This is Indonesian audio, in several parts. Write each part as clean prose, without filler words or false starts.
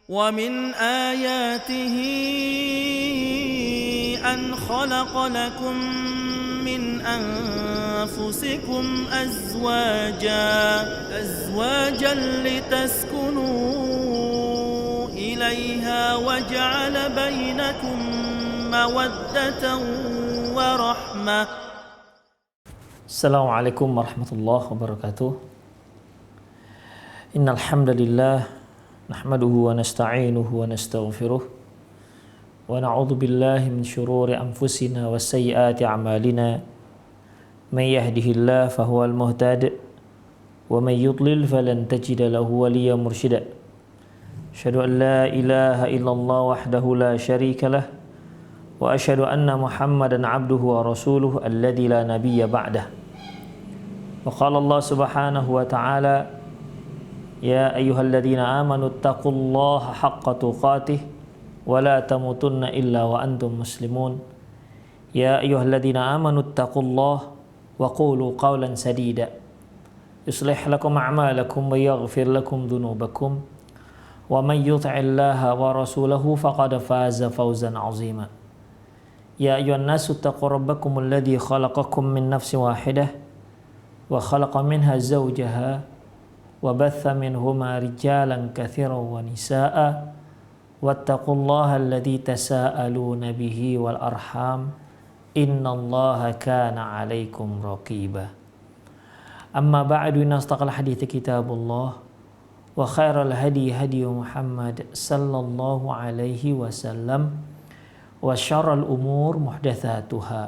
ومن آياته أن خلق لكم من أنفسكم أزواجا لتسكنوا إليها وجعل بينكم مودة ورحمة. Assalamualaikum warahmatullahi wabarakatuh. Innal hamdalillah nahmaduhu wa nasta'inuhu wa nastaghfiruh wa na'udzu billahi min shururi anfusina wa sayyiati a'malina. May yahdihillahu fahuwal muhtadi wa may yudlil falan tajida lahu waliyyan mursyida. Asyhadu an la ilaha illallah wahdahu la syarika lah wa asyhadu anna Muhammadan abduhu wa rasuluhu alladzi la nabiyya ba'dah. Wa qala Allah subhanahu wa ta'ala ya ayyuhalladzina amanu taqullaha haqqa tuqatih wa la tamutunna illa wa antum muslimun. Ya ayyuhalladzina amanu taqullaha wa qulu qawlan sadida yuslih lakum a'malakum wa yaghfir lakum dhunubakum wa man yuti'illaha wa rasulahu faqad faza fawzan 'azima. Ya ayyuhan nasu taqu rabbakum alladzi khalaqakum min nafsin wahidah wa khalaqa minha zawjaha wa batha minhuma rijalan katsiran wa nisaa'a wattaqullaha alladzi tasaaluna bihi wal arham innallaha kana 'alaikum raqiba. Amma ba'du, inna asdaqal hadithi kitabullah wa khairal hadi hadi Muhammad sallallahu alaihi wasallam wa syarrul umur muhdatsatuha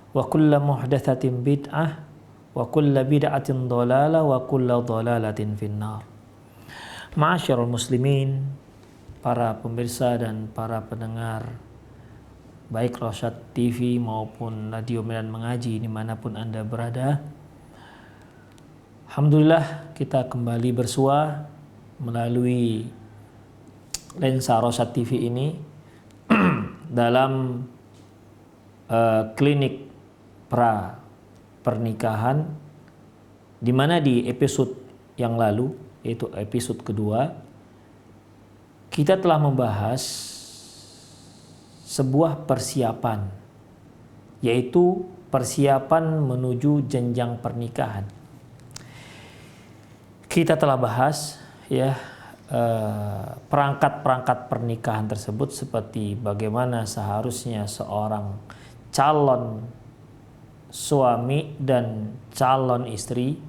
wa kullu muhdatsatin bid'ah wa kullu bid'atin dhalalah wa kullu dhalalatin finnar. Ma'asyiral muslimin, para pemirsa dan para pendengar baik Rosyad TV maupun Radio Medan Mengaji dimanapun Anda berada, alhamdulillah kita kembali bersua melalui lensa Rosyad TV ini dalam klinik pra pernikahan, di mana di episode yang lalu, yaitu episode kedua, kita telah membahas sebuah persiapan, yaitu persiapan menuju jenjang pernikahan. Kita telah bahas perangkat-perangkat pernikahan tersebut, seperti bagaimana seharusnya seorang calon suami dan calon istri,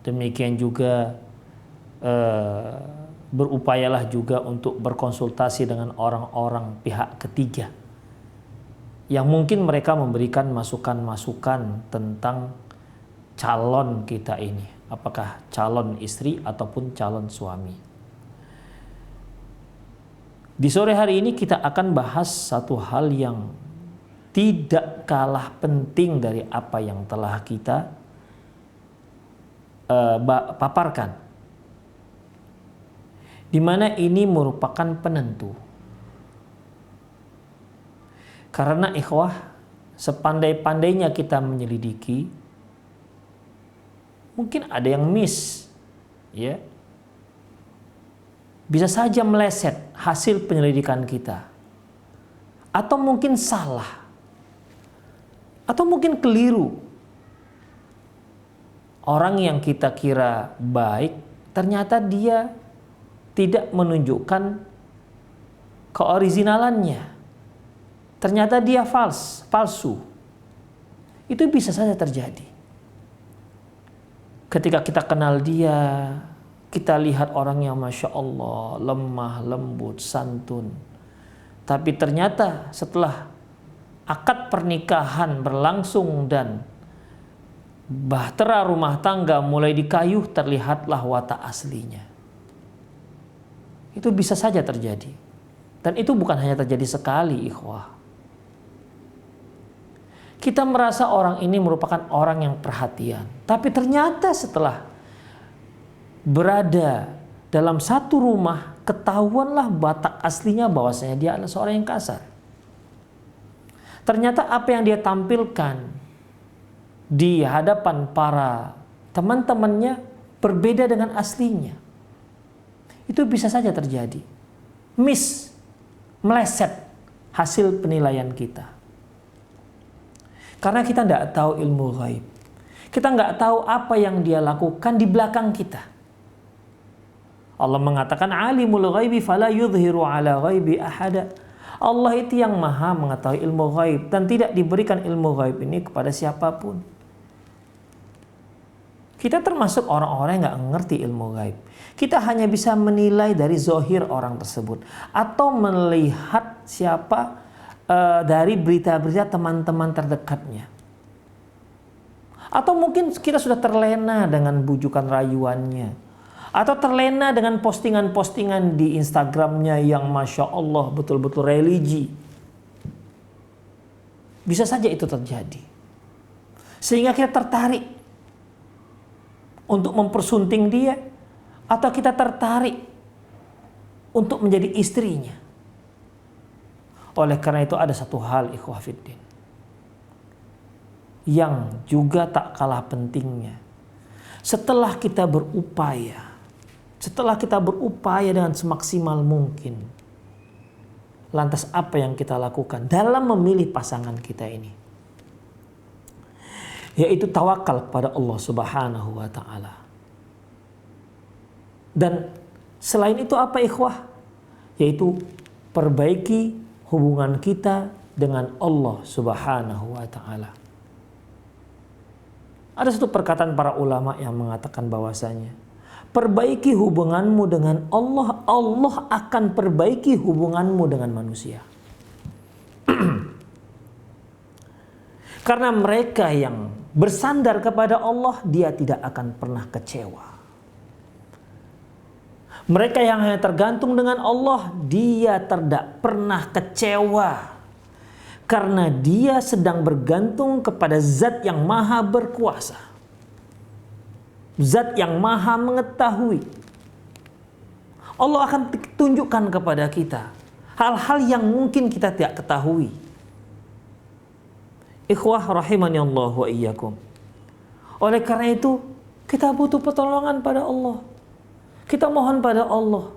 demikian juga berupayalah juga untuk berkonsultasi dengan orang-orang pihak ketiga yang mungkin mereka memberikan masukan-masukan tentang calon kita ini, apakah calon istri ataupun calon suami. Di sore hari ini kita akan bahas satu hal yang tidak kalah penting dari apa yang telah kita paparkan, di mana ini merupakan penentu. Karena ikhwah, sepandai-pandainya kita menyelidiki, mungkin ada yang miss, ya, bisa saja meleset hasil penyelidikan kita, atau mungkin salah, atau mungkin keliru. Orang yang kita kira baik, ternyata dia tidak menunjukkan keoriginalannya. Ternyata dia palsu. Itu bisa saja terjadi. Ketika kita kenal dia, kita lihat orang yang Masya Allah, lemah, lembut, santun. Tapi ternyata setelah akad pernikahan berlangsung dan bahtera rumah tangga mulai dikayuh, terlihatlah watak aslinya. Itu bisa saja terjadi. Dan itu bukan hanya terjadi sekali, ikhwah. Kita merasa orang ini merupakan orang yang perhatian, tapi ternyata setelah berada dalam satu rumah, ketahuanlah watak aslinya bahwasanya dia adalah seorang yang kasar. Ternyata apa yang dia tampilkan di hadapan para teman-temannya berbeda dengan aslinya. Itu bisa saja terjadi. meleset hasil penilaian kita. Karena kita tidak tahu ilmu ghaib. Kita nggak tahu apa yang dia lakukan di belakang kita. Allah mengatakan alimul ghaibi fala yudhiru ala ghaibi ahada. Allah itu yang maha mengetahui ilmu ghaib dan tidak diberikan ilmu ghaib ini kepada siapapun. Kita termasuk orang-orang yang nggak ngerti ilmu ghaib. Kita hanya bisa menilai dari zahir orang tersebut atau melihat siapa dari berita-berita teman-teman terdekatnya. Atau mungkin kita sudah terlena dengan bujukan rayuannya. Atau terlena dengan postingan-postingan di Instagramnya yang Masya Allah betul-betul religi. Bisa saja itu terjadi. Sehingga kita tertarik untuk mempersunting dia. Atau kita tertarik untuk menjadi istrinya. Oleh karena itu ada satu hal ikhwah fiddin yang juga tak kalah pentingnya. Setelah kita berupaya dengan semaksimal mungkin, lantas apa yang kita lakukan dalam memilih pasangan kita ini? Yaitu tawakal pada Allah Subhanahu wa taala. Dan selain itu apa ikhwah? Yaitu perbaiki hubungan kita dengan Allah Subhanahu wa taala. Ada satu perkataan para ulama yang mengatakan bahwasanya perbaiki hubunganmu dengan Allah, Allah akan perbaiki hubunganmu dengan manusia. Karena mereka yang bersandar kepada Allah, dia tidak akan pernah kecewa. Mereka yang hanya tergantung dengan Allah, dia tidak pernah kecewa. Karena dia sedang bergantung kepada zat yang maha berkuasa. Zat yang maha mengetahui. Allah akan tunjukkan kepada kita hal-hal yang mungkin kita tidak ketahui. Ikhwah rahimani Allah wa iyyakum. Oleh karena itu, kita butuh pertolongan pada Allah. Kita mohon pada Allah.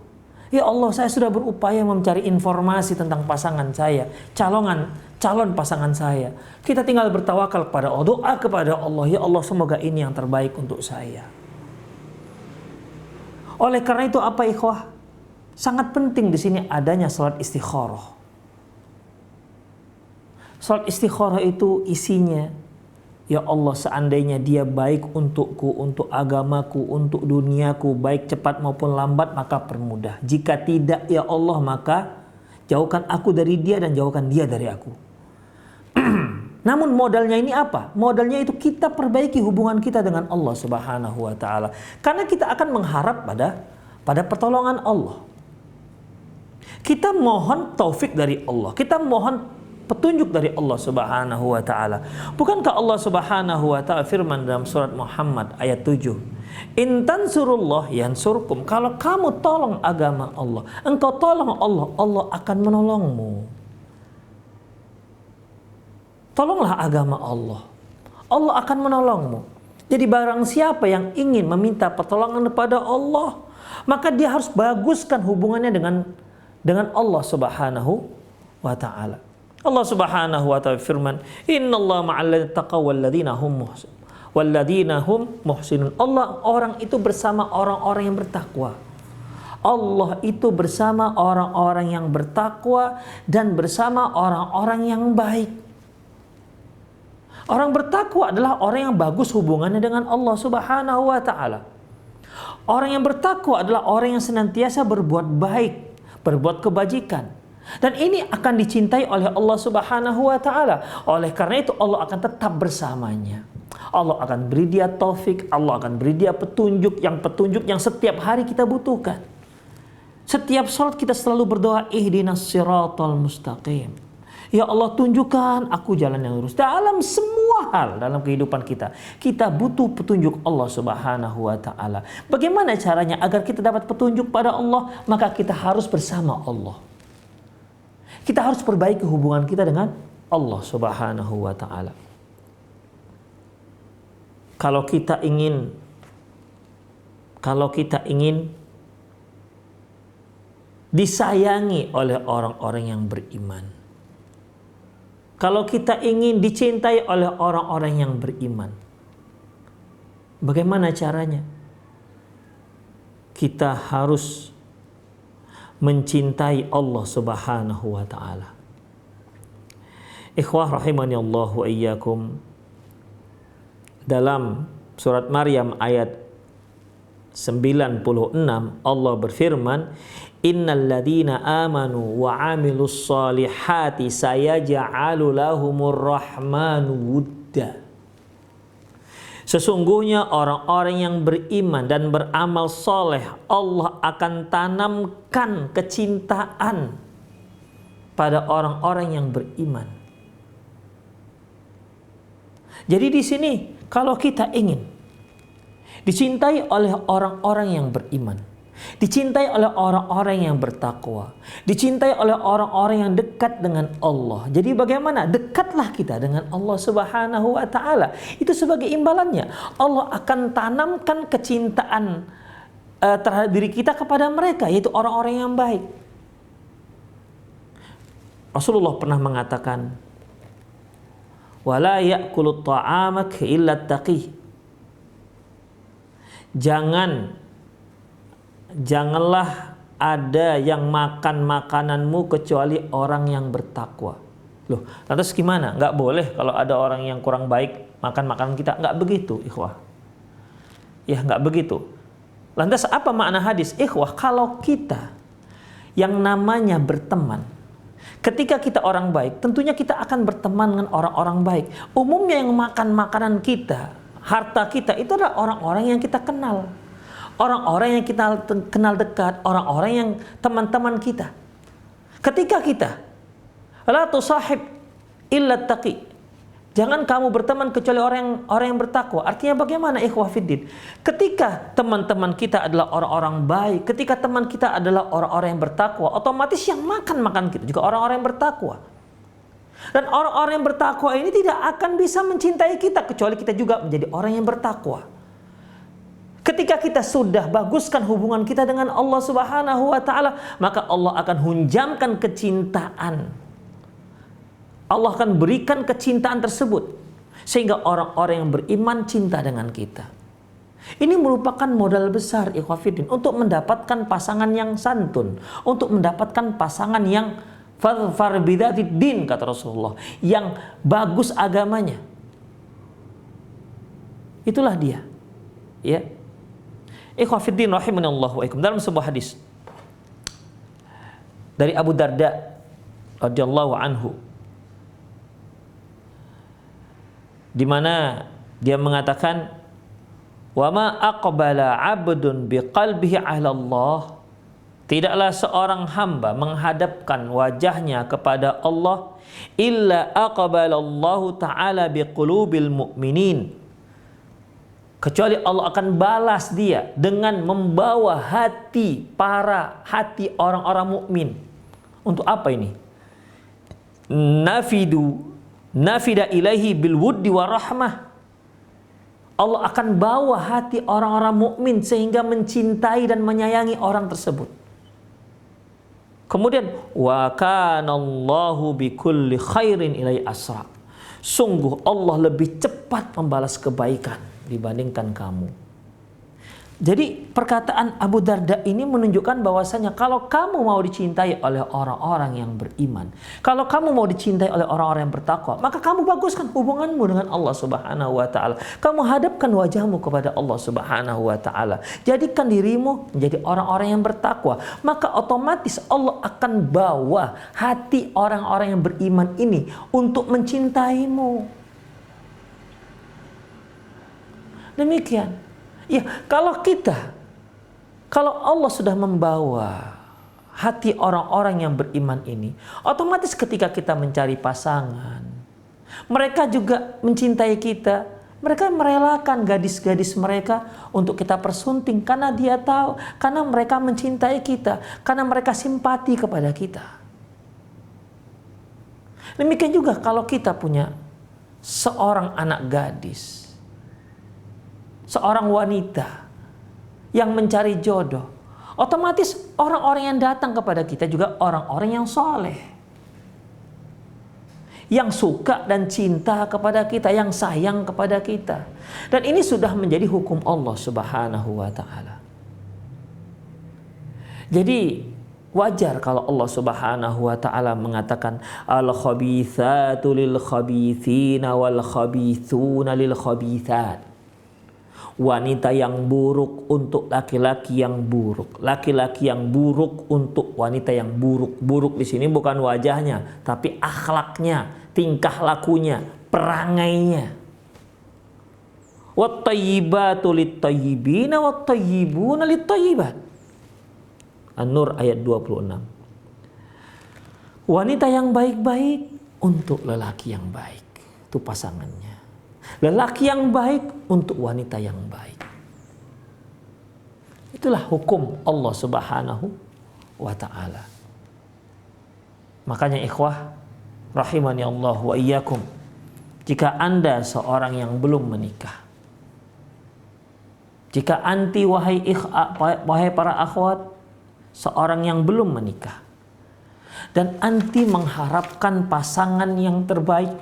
Ya Allah, saya sudah berupaya mencari informasi tentang pasangan saya, calon pasangan saya. Kita tinggal bertawakal kepada Allah, doa kepada Allah, ya Allah semoga ini yang terbaik untuk saya. Oleh karena itu apa ikhwah? Sangat penting di sini adanya salat istikharah. Salat istikharah itu isinya, ya Allah seandainya dia baik untukku, untuk agamaku, untuk duniaku, baik cepat maupun lambat maka permudah. Jika tidak ya Allah maka jauhkan aku dari dia dan jauhkan dia dari aku. Namun modalnya ini apa? Modalnya itu kita perbaiki hubungan kita dengan Allah Subhanahu wa taala. Karena kita akan mengharap pada pertolongan Allah. Kita mohon taufik dari Allah. Kita mohon petunjuk dari Allah Subhanahu wa taala. Bukankah Allah Subhanahu wa taala firman dalam surat Muhammad ayat 7? In tansurullah yansurkum. Kalau kamu tolong agama Allah, engkau tolong Allah, Allah akan menolongmu. Tolonglah agama Allah, Allah akan menolongmu. Jadi barang siapa yang ingin meminta pertolongan kepada Allah, maka dia harus baguskan hubungannya dengan Allah Subhanahu wa taala. Allah Subhanahu wa taala firman, "Innallaha ma'al ladzina taqaw walladzina hum muhsinun." Allah orang itu bersama orang-orang yang bertakwa. Allah itu bersama orang-orang yang bertakwa dan bersama orang-orang yang baik. Orang bertakwa adalah orang yang bagus hubungannya dengan Allah Subhanahu wa taala. Orang yang bertakwa adalah orang yang senantiasa berbuat baik, berbuat kebajikan. Dan ini akan dicintai oleh Allah Subhanahu wa taala. Oleh karena itu Allah akan tetap bersamanya. Allah akan beri dia taufik, Allah akan beri dia petunjuk yang setiap hari kita butuhkan. Setiap salat kita selalu berdoa, ihdinas siratal mustaqim. Ya Allah, tunjukkan aku jalan yang lurus. Dalam semua hal dalam kehidupan kita, kita butuh petunjuk Allah Subhanahu wa taala. Bagaimana caranya agar kita dapat petunjuk pada Allah? Maka kita harus bersama Allah. Kita harus perbaiki hubungan kita dengan Allah Subhanahu wa taala. Kalau kita ingin disayangi oleh orang-orang yang beriman. Kalau kita ingin dicintai oleh orang-orang yang beriman, bagaimana caranya? Kita harus mencintai Allah Subhanahu wa ta'ala. Ikhwah rahimani Allah wa iyyakum, dalam surat Maryam ayat 96 Allah berfirman, innal ladzina amanu wa amilus solihati sayaj'alu lahumur rahmanu wudda. Sesungguhnya orang-orang yang beriman dan beramal soleh, Allah akan tanamkan kecintaan pada orang-orang yang beriman. Jadi di sini kalau kita ingin dicintai oleh orang-orang yang beriman, dicintai oleh orang-orang yang bertakwa, dicintai oleh orang-orang yang dekat dengan Allah. Jadi bagaimana? Dekatlah kita dengan Allah Subhanahu wa ta'ala. Itu sebagai imbalannya. Allah akan tanamkan kecintaan terhadap diri kita kepada mereka, yaitu orang-orang yang baik. Rasulullah pernah mengatakan, wala ya'kulu ta'amak illa taqih. Janganlah ada yang makan makananmu kecuali orang yang bertakwa. Loh, lantas gimana? Nggak boleh kalau ada orang yang kurang baik makan makanan kita? Nggak begitu, ikhwah. Ya, nggak begitu. Lantas apa makna hadis? Ikhwah, kalau kita yang namanya berteman, ketika kita orang baik, tentunya kita akan berteman dengan orang-orang baik. Umumnya yang makan makanan kita, harta kita, itu adalah orang-orang yang kita kenal. Orang-orang yang kita kenal dekat, orang-orang yang teman-teman kita. Ketika kita la tusahib illa taqi, jangan kamu berteman kecuali orang yang bertakwa. Artinya bagaimana, ikhwah fiddin? Ketika teman-teman kita adalah orang-orang baik, ketika teman kita adalah orang-orang yang bertakwa, otomatis yang makan kita juga orang-orang yang bertakwa. Dan orang-orang yang bertakwa ini tidak akan bisa mencintai kita kecuali kita juga menjadi orang yang bertakwa. Ketika kita sudah baguskan hubungan kita dengan Allah Subhanahu wa ta'ala, maka Allah akan hunjamkan kecintaan. Allah akan berikan kecintaan tersebut sehingga orang-orang yang beriman cinta dengan kita. Ini merupakan modal besar, ikhwah fiddin, untuk mendapatkan pasangan yang santun, untuk mendapatkan pasangan yang fadhfar bidzatid din, kata Rasulullah, yang bagus agamanya. Itulah dia. Ya. Ikhwah fiddin rahimanallahu wa iyyakum, dalam sebuah hadis dari Abu Darda radhiyallahu anhu, di mana dia mengatakan, wa ma aqbala 'abdun biqalbihi 'ala Allah, tidaklah seorang hamba menghadapkan wajahnya kepada Allah illa aqbalallahu ta'ala biqulubil mu'minin, kecuali Allah akan balas dia dengan membawa hati orang-orang mukmin. Untuk apa ini? Nafida ilaihi bil wuddi wa rahmah. Allah akan bawa hati orang-orang mukmin sehingga mencintai dan menyayangi orang tersebut. Kemudian wa kanallahu bikulli khairin ilai asra. Sungguh Allah lebih cepat membalas kebaikan dibandingkan kamu. Jadi perkataan Abu Darda ini menunjukkan bahwasanya kalau kamu mau dicintai oleh orang-orang yang beriman, kalau kamu mau dicintai oleh orang-orang yang bertakwa, maka kamu baguskan hubunganmu dengan Allah Subhanahu wa ta'ala. Kamu hadapkan wajahmu kepada Allah Subhanahu wa ta'ala. Jadikan dirimu menjadi orang-orang yang bertakwa, maka otomatis Allah akan bawa hati orang-orang yang beriman ini untuk mencintaimu. Demikian. Ya, kalau Allah sudah membawa hati orang-orang yang beriman ini, otomatis ketika kita mencari pasangan, mereka juga mencintai kita. Mereka merelakan gadis-gadis mereka untuk kita persunting karena dia tahu, karena mereka mencintai kita, karena mereka simpati kepada kita. Demikian juga kalau kita punya seorang anak gadis, seorang wanita yang mencari jodoh, Otomatis orang-orang yang datang kepada kita juga orang-orang yang soleh, yang suka dan cinta kepada kita, yang sayang kepada kita. Dan ini sudah menjadi hukum Allah Subhanahu wa ta'ala. Jadi wajar kalau Allah Subhanahu wa ta'ala mengatakan al-khabithatu lil-khabithina wal-khabithuna lil-khabithat. Wanita yang buruk untuk laki-laki yang buruk, laki-laki yang buruk untuk wanita yang buruk. Buruk di sini bukan wajahnya, tapi akhlaknya, tingkah lakunya, perangainya. Wat-tayyibatu lit-tayyibina wat-tayyibuna lit-tayyibat. An-Nur ayat 26. Wanita yang baik-baik untuk lelaki yang baik. Itu pasangannya. Lelaki yang baik untuk wanita yang baik. Itulah hukum Allah Subhanahu wa ta'ala. Makanya ikhwah rahimani Allah wa iyyakum, jika Anda seorang yang belum menikah, jika anti wahai para akhwat, seorang yang belum menikah, dan anti mengharapkan pasangan yang terbaik,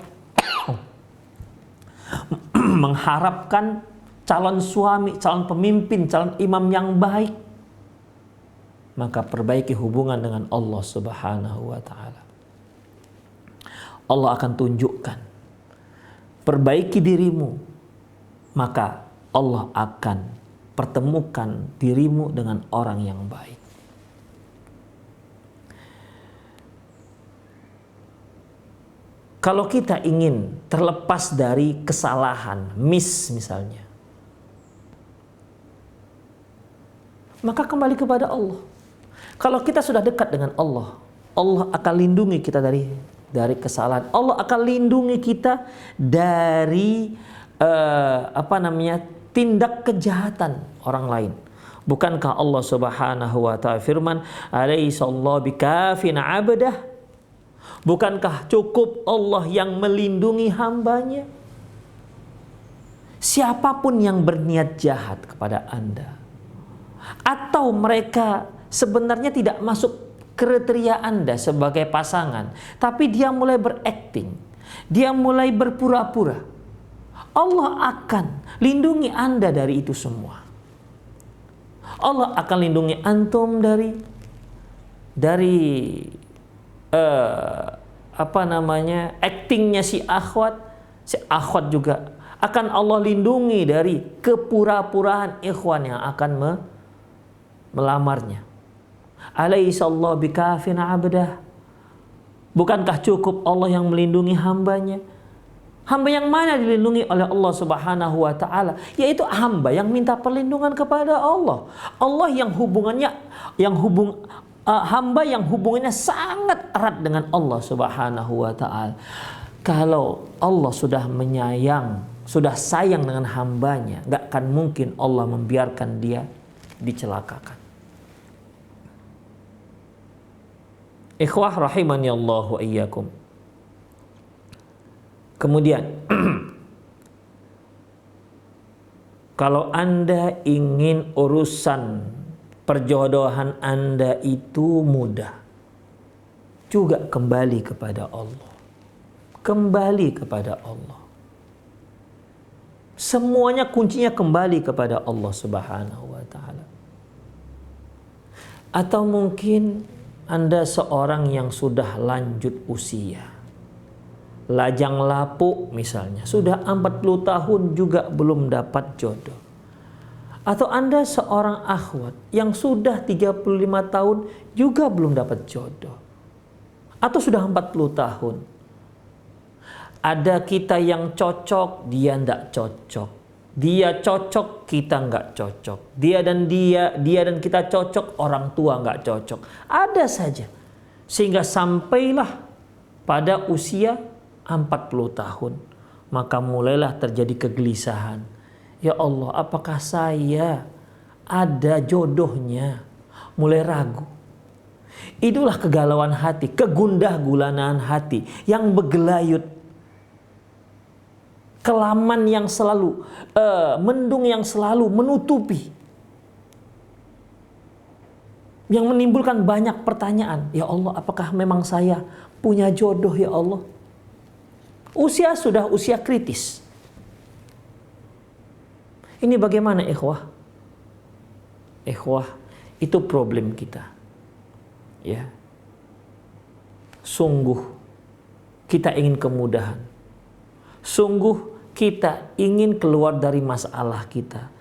mengharapkan calon suami, calon pemimpin, calon imam yang baik, maka perbaiki hubungan dengan Allah Subhanahu wa ta'ala. Allah akan tunjukkan. Perbaiki dirimu, maka Allah akan pertemukan dirimu dengan orang yang baik. Kalau kita ingin terlepas dari kesalahan, misalnya, maka kembali kepada Allah. Kalau kita sudah dekat dengan Allah, Allah akan lindungi kita dari kesalahan. Allah akan lindungi kita dari tindak kejahatan orang lain. Bukankah Allah Subhanahu wa ta'ala firman, "Alaihissallahu bikafin 'abdah?" Bukankah cukup Allah yang melindungi hambanya? Siapapun yang berniat jahat kepada Anda, atau mereka sebenarnya tidak masuk kriteria Anda sebagai pasangan, tapi dia mulai berakting, dia mulai berpura-pura, Allah akan lindungi Anda dari itu semua. Allah akan lindungi antum dari aktingnya si akhwat juga akan Allah lindungi dari kepura-puraan ikhwan yang akan melamarnya. Alaihissallahu bikafin 'abdah. Bukankah cukup Allah yang melindungi hambanya? Hamba yang mana dilindungi oleh Allah Subhanahu wa ta'ala? Yaitu hamba yang minta perlindungan kepada Allah. Allah yang hamba yang hubungannya sangat erat dengan Allah Subhanahu wa ta'ala. Kalau Allah sudah sayang dengan hambanya, gak akan mungkin Allah membiarkan dia dicelakakan. Ikhwah rahimani Allah wa iyyakum. Kemudian kalau Anda ingin urusan perjodohan Anda itu mudah, juga kembali kepada Allah. Kembali kepada Allah. Semuanya kuncinya kembali kepada Allah Subhanahu wa ta'ala. Atau mungkin Anda seorang yang sudah lanjut usia, lajang lapuk misalnya, sudah 40 tahun juga belum dapat jodoh. Atau Anda seorang akhwat yang sudah 35 tahun juga belum dapat jodoh. Atau sudah 40 tahun. Ada kita yang cocok, dia tidak cocok. Dia cocok, kita nggak cocok. Dia dan kita cocok, orang tua nggak cocok. Ada saja. Sehingga sampailah pada usia 40 tahun. Maka mulailah terjadi kegelisahan. Ya Allah, apakah saya ada jodohnya? Mulai ragu. Itulah kegalauan hati, kegundah gulanaan hati yang bergelayut. Kelaman yang selalu, mendung yang selalu menutupi. yang menimbulkan banyak pertanyaan. Ya Allah, apakah memang saya punya jodoh ya Allah? Usia sudah usia kritis. Ini bagaimana ikhwah? Ikhwah, itu problem kita. Ya. Sungguh kita ingin kemudahan. Sungguh kita ingin keluar dari masalah kita.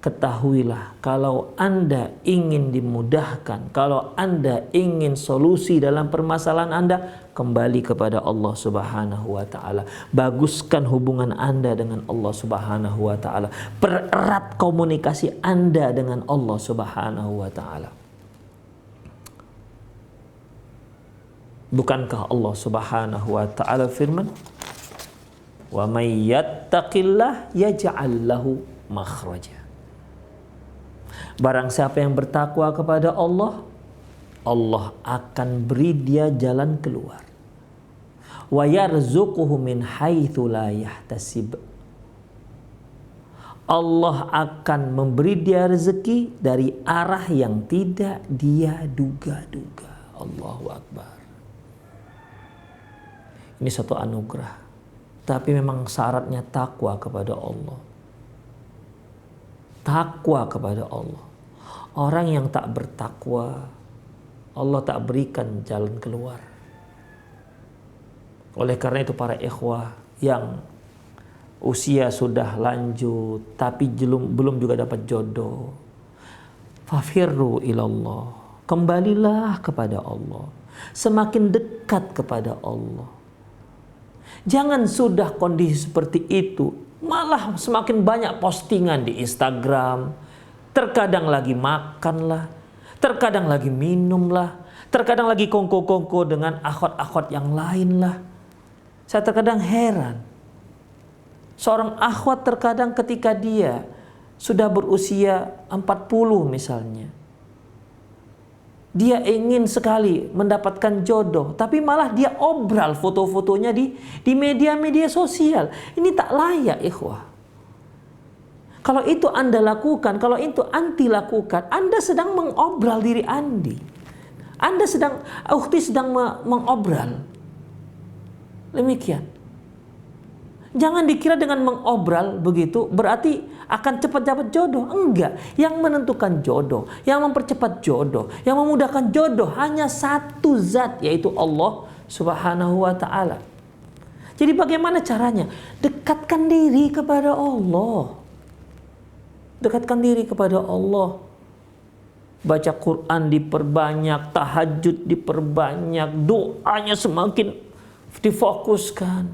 Ketahuilah, kalau Anda ingin dimudahkan, kalau Anda ingin solusi dalam permasalahan Anda, kembali kepada Allah Subhanahu wa taala. Baguskan hubungan Anda dengan Allah Subhanahu wa taala. Pererat komunikasi Anda dengan Allah Subhanahu wa taala. Bukankah Allah Subhanahu wa taala firman, "Wa may yattaqillah yaj'al lahu makhraja." Barang siapa yang bertakwa kepada Allah, Allah akan beri dia jalan keluar. Wa yarzuquhu min haitsu la yahtasib. Allah akan memberi dia rezeki dari arah yang tidak dia duga-duga. Allahu Akbar. Ini satu anugerah. Tapi memang syaratnya takwa kepada Allah. Takwa kepada Allah. Orang yang tak bertakwa, Allah tak berikan jalan keluar. Oleh karena itu para ikhwah yang usia sudah lanjut tapi belum juga dapat jodoh, fafirru ilallah, kembalilah kepada Allah, semakin dekat kepada Allah. Jangan sudah kondisi seperti itu malah semakin banyak postingan di Instagram. Terkadang lagi makan lah, terkadang lagi minum lah, terkadang lagi kongko-kongko dengan akhwat-akhwat yang lain lah. Saya terkadang heran. Seorang akhwat terkadang ketika dia sudah berusia 40 misalnya, dia ingin sekali mendapatkan jodoh, tapi malah dia obral foto-fotonya di media-media sosial. Ini tak layak, ikhwah. Kalau itu Anda lakukan, kalau itu anti lakukan, Anda sedang mengobral diri Anda. Anda sedang, ukhti sedang mengobral. Demikian. Jangan dikira dengan mengobral begitu berarti akan cepat dapat jodoh. Enggak. Yang menentukan jodoh, yang mempercepat jodoh, yang memudahkan jodoh hanya satu zat, yaitu Allah Subhanahu wa ta'ala. Jadi bagaimana caranya? Dekatkan diri kepada Allah. Dekatkan diri kepada Allah. Baca Quran diperbanyak, tahajud diperbanyak, doanya semakin difokuskan.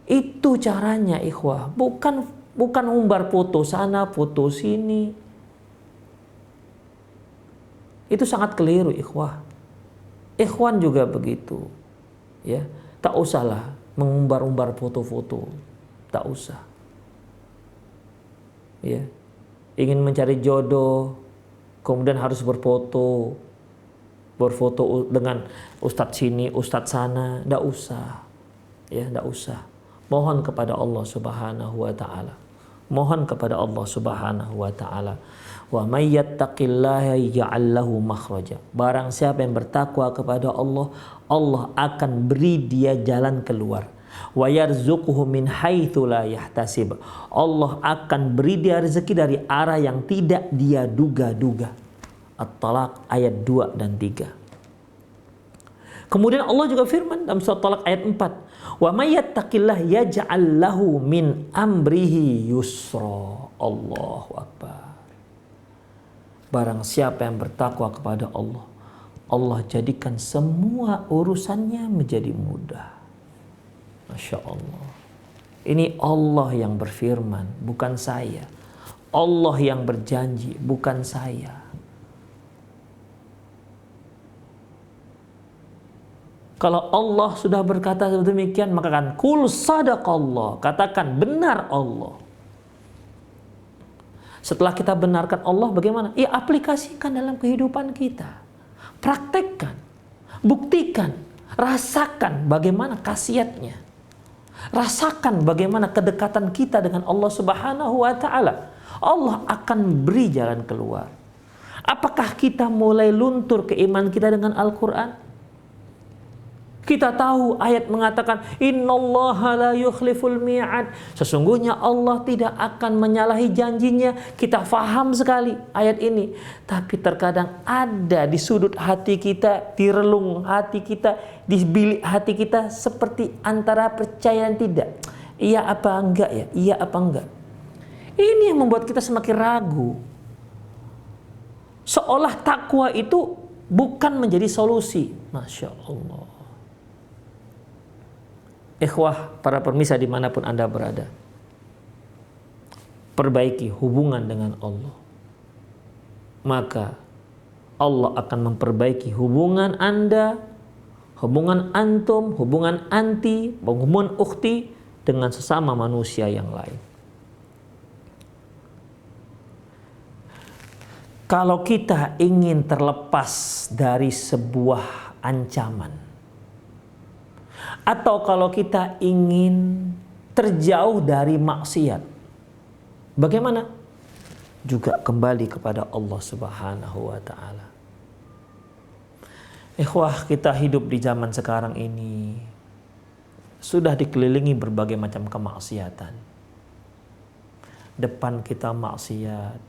Itu caranya, ikhwah. Bukan umbar foto sana, foto sini. Itu sangat keliru, ikhwah. Ikhwan juga begitu. Ya, tak usahlah mengumbar-umbar foto-foto. Tak usah. Ya, ingin mencari jodoh, kemudian harus berfoto dengan ustadz sini, ustadz sana, ndak usah, ya, ndak usah. Mohon kepada Allah Subhanahu wa ta'ala. Mohon kepada Allah Subhanahu wa ta'ala. Wa may yattaqillaha yaj'al lahu makhraja. Barang siapa yang bertakwa kepada Allah, Allah akan beri dia jalan keluar. Wa yarzuquhu min haitsu la yahtasib. Allah akan beri dia rezeki dari arah yang tidak dia duga-duga. At-Talaq ayat 2 dan 3. Kemudian Allah juga firman dalam surat Talaq ayat 4, "Wa may yattaqillah yaj'al lahu min amrihi yusra." Allahu Akbar. Barang siapa yang bertakwa kepada Allah, Allah jadikan semua urusannya menjadi mudah. Masya Allah. Ini Allah yang berfirman, bukan saya. Allah yang berjanji, bukan saya. Kalau Allah sudah berkata demikian, maka kan kul sadaqallah, katakan benar Allah. Setelah kita benarkan Allah, bagaimana? Ya, aplikasikan dalam kehidupan kita. Praktekkan, buktikan, rasakan bagaimana khasiatnya. Rasakan bagaimana kedekatan kita dengan Allah Subhanahu wa ta'ala. Allah akan beri jalan keluar. Apakah kita mulai luntur keimanan kita dengan Al-Quran? Kita tahu ayat mengatakan innallaha la yukhliful mi'ad. Sesungguhnya Allah tidak akan menyalahi janjinya. Kita faham sekali ayat ini. Tapi terkadang ada di sudut hati kita, di relung hati kita, di bilik hati kita seperti antara percaya dan tidak. Iya apa enggak ya? Iya apa enggak? Ini yang membuat kita semakin ragu. Seolah takwa itu bukan menjadi solusi. Masya Allah. Ikhwah, para pemirsa dimanapun Anda berada, perbaiki hubungan dengan Allah. Maka Allah akan memperbaiki hubungan Anda, hubungan antum, hubungan anti, hubungan ukhti dengan sesama manusia yang lain. Kalau kita ingin terlepas dari sebuah ancaman, atau kalau kita ingin terjauh dari maksiat, bagaimana? Juga kembali kepada Allah Subhanahu wa ta'ala. Ikhwah, kita hidup di zaman sekarang ini sudah dikelilingi berbagai macam kemaksiatan. Depan kita maksiat,